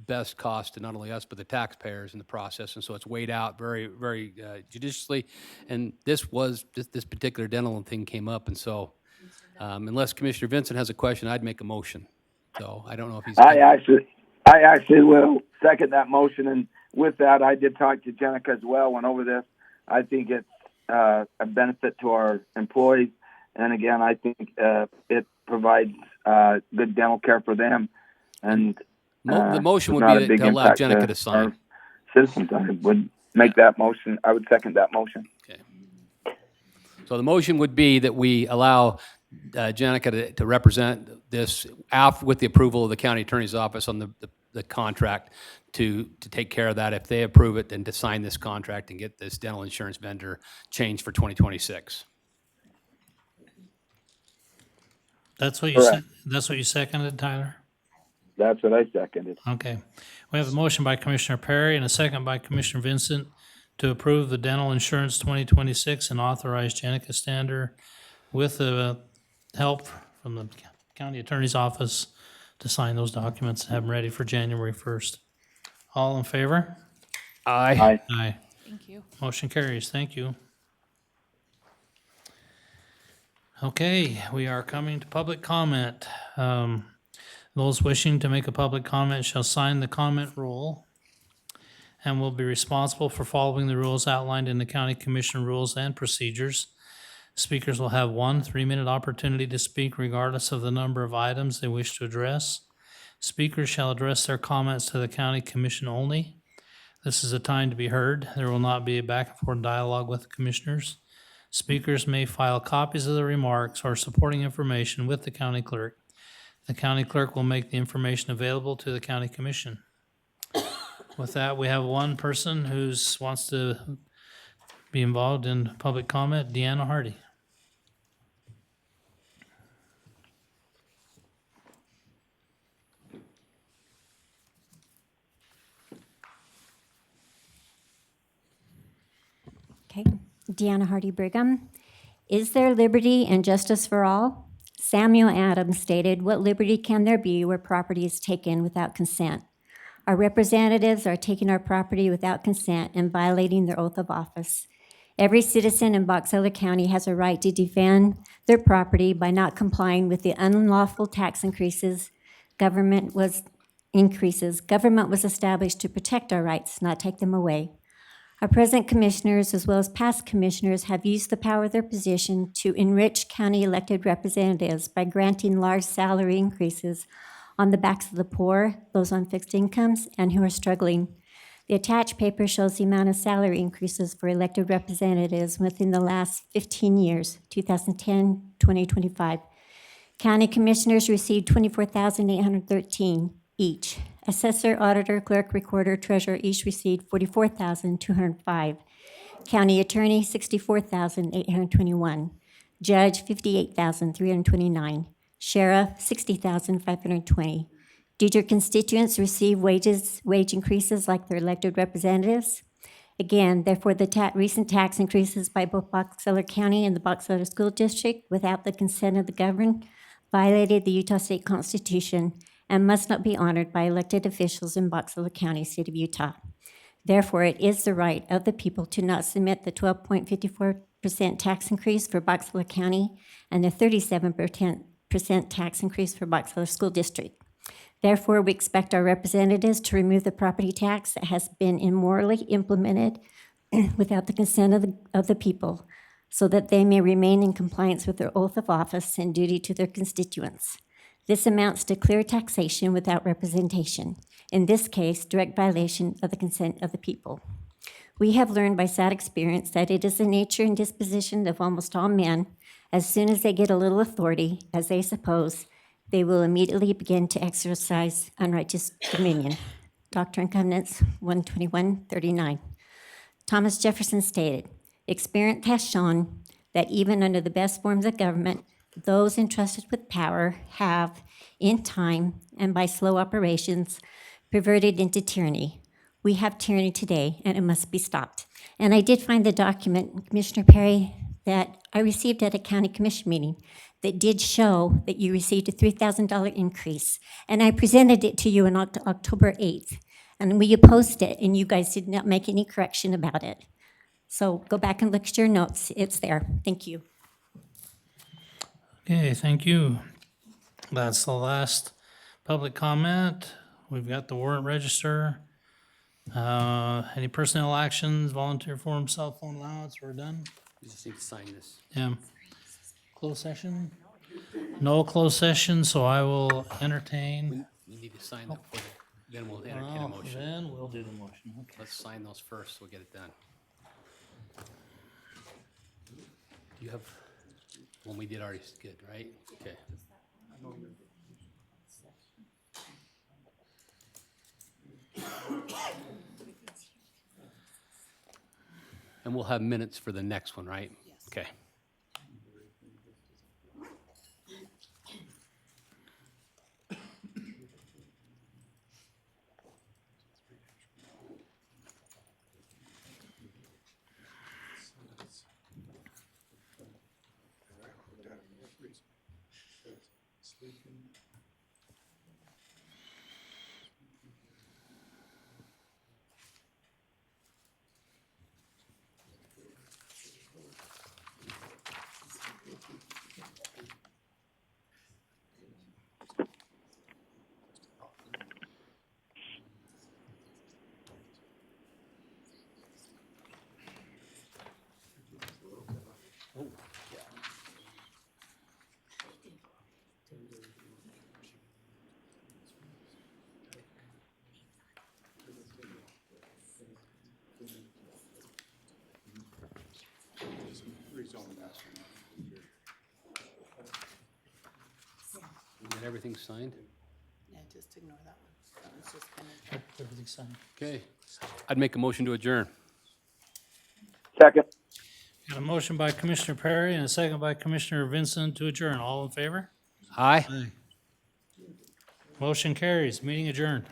best cost to not only us, but the taxpayers in the process. And so it's weighed out very, very judiciously. And this particular dental thing came up. And so unless Commissioner Vincent has a question, I'd make a motion. So I don't know if he's. I actually will second that motion. And with that, I did talk to Jenica as well, went over this. I think it's a benefit to our employees. And again, I think it provides good dental care for them. And the motion would not be a big to allow impact Jenica to sign. our citizens. I would make that motion. I would second that motion. Okay. So the motion would be that we allow Jenica to represent this with the approval of the county attorney's office on the contract to take care of that if they approve it, and to sign this contract and get this dental insurance vendor changed for 2026. That's what you Correct. said. That's what you seconded, Tyler? That's what I seconded. Okay. We have a motion by Commissioner Perry and a second by Commissioner Vincent to approve the dental insurance 2026 and authorize Jenica Stander with the help from the county attorney's office to sign those documents and have them ready for January 1st. All in favor? Aye. Aye. Thank you. Motion carries. Thank you. Okay, we are coming to public comment. Those wishing to make a public comment shall sign the comment roll and will be responsible for following the rules outlined in the County Commission Rules and Procedures. Speakers will have 1 3-minute opportunity to speak regardless of the number of items they wish to address. Speakers shall address their comments to the County Commission only. This is a time to be heard. There will not be a back and forth dialogue with the commissioners. Speakers may file copies of the remarks or supporting information with the county clerk. The county clerk will make the information available to the county commission. With that, we have one person who wants to be involved in public comment, Deanna Hardy. Okay, Deanna Hardy Brigham. Is there liberty and justice for all? Samuel Adams stated, "What liberty can there be where property is taken without consent? Our representatives are taking our property without consent and violating their oath of office. Every citizen in Box Elder County has a right to defend their property by not complying with the unlawful tax increases. Government was established to protect our rights, not take them away. Our present commissioners, as well as past commissioners, have used the power of their position to enrich county elected representatives by granting large salary increases on the backs of the poor, those on fixed incomes, and who are struggling. The attached paper shows the amount of salary increases for elected representatives within the last 15 years, 2010, 2025. County commissioners received $24,813 each. Assessor, auditor, clerk, recorder, treasurer each received $44,205. County attorney, $64,821. Judge, $58,329. Sheriff, $60,520. Did your constituents receive wage increases like their elected representatives? Again, therefore, the recent tax increases by both Box Elder County and the Box Elder School District without the consent of the governed violated the Utah State Constitution and must not be honored by elected officials in Box Elder County, State of Utah. Therefore, it is the right of the people to not submit the 12.54% tax increase for Box Elder County and the 37% tax increase for Box Elder School District. Therefore, we expect our representatives to remove the property tax that has been immorally implemented without the consent of the people, so that they may remain in compliance with their oath of office and duty to their constituents. This amounts to clear taxation without representation, in this case, direct violation of the consent of the people. We have learned by sad experience that it is the nature and disposition of almost all men, as soon as they get a little authority, as they suppose, they will immediately begin to exercise unrighteous dominion. Doctrine and Covenants 121:39. Thomas Jefferson stated, "Experience has shown that even under the best forms of government, those entrusted with power have, in time and by slow operations, perverted into tyranny. We have tyranny today, and it must be stopped." And I did find the document, Commissioner Perry, that I received at a county commission meeting that did show that you received a $3,000 increase. And I presented it to you on October 8th. And we opposed it, and you guys did not make any correction about it. So go back and look at your notes. It's there. Thank you. Okay, thank you. That's the last public comment. We've got the warrant register. Any personnel actions, volunteer form, cell phone allowance, we're done? You just need to sign this. Yeah. Closed session? No closed session, so I will entertain. You need to sign that for then we'll entertain a motion. Then we'll do the motion, okay. Let's sign those first, so we'll get it done. Do you have, one we did already is good, right? Okay. And we'll have minutes for the next one, right? Okay. Get everything signed? Yeah, just ignore that one. That one's just kind of. Everything's signed. Okay. I'd make a motion to adjourn. Second. Got a motion by Commissioner Perry and a second by Commissioner Vincent to adjourn. All in favor? Aye. Motion carries. Meeting adjourned.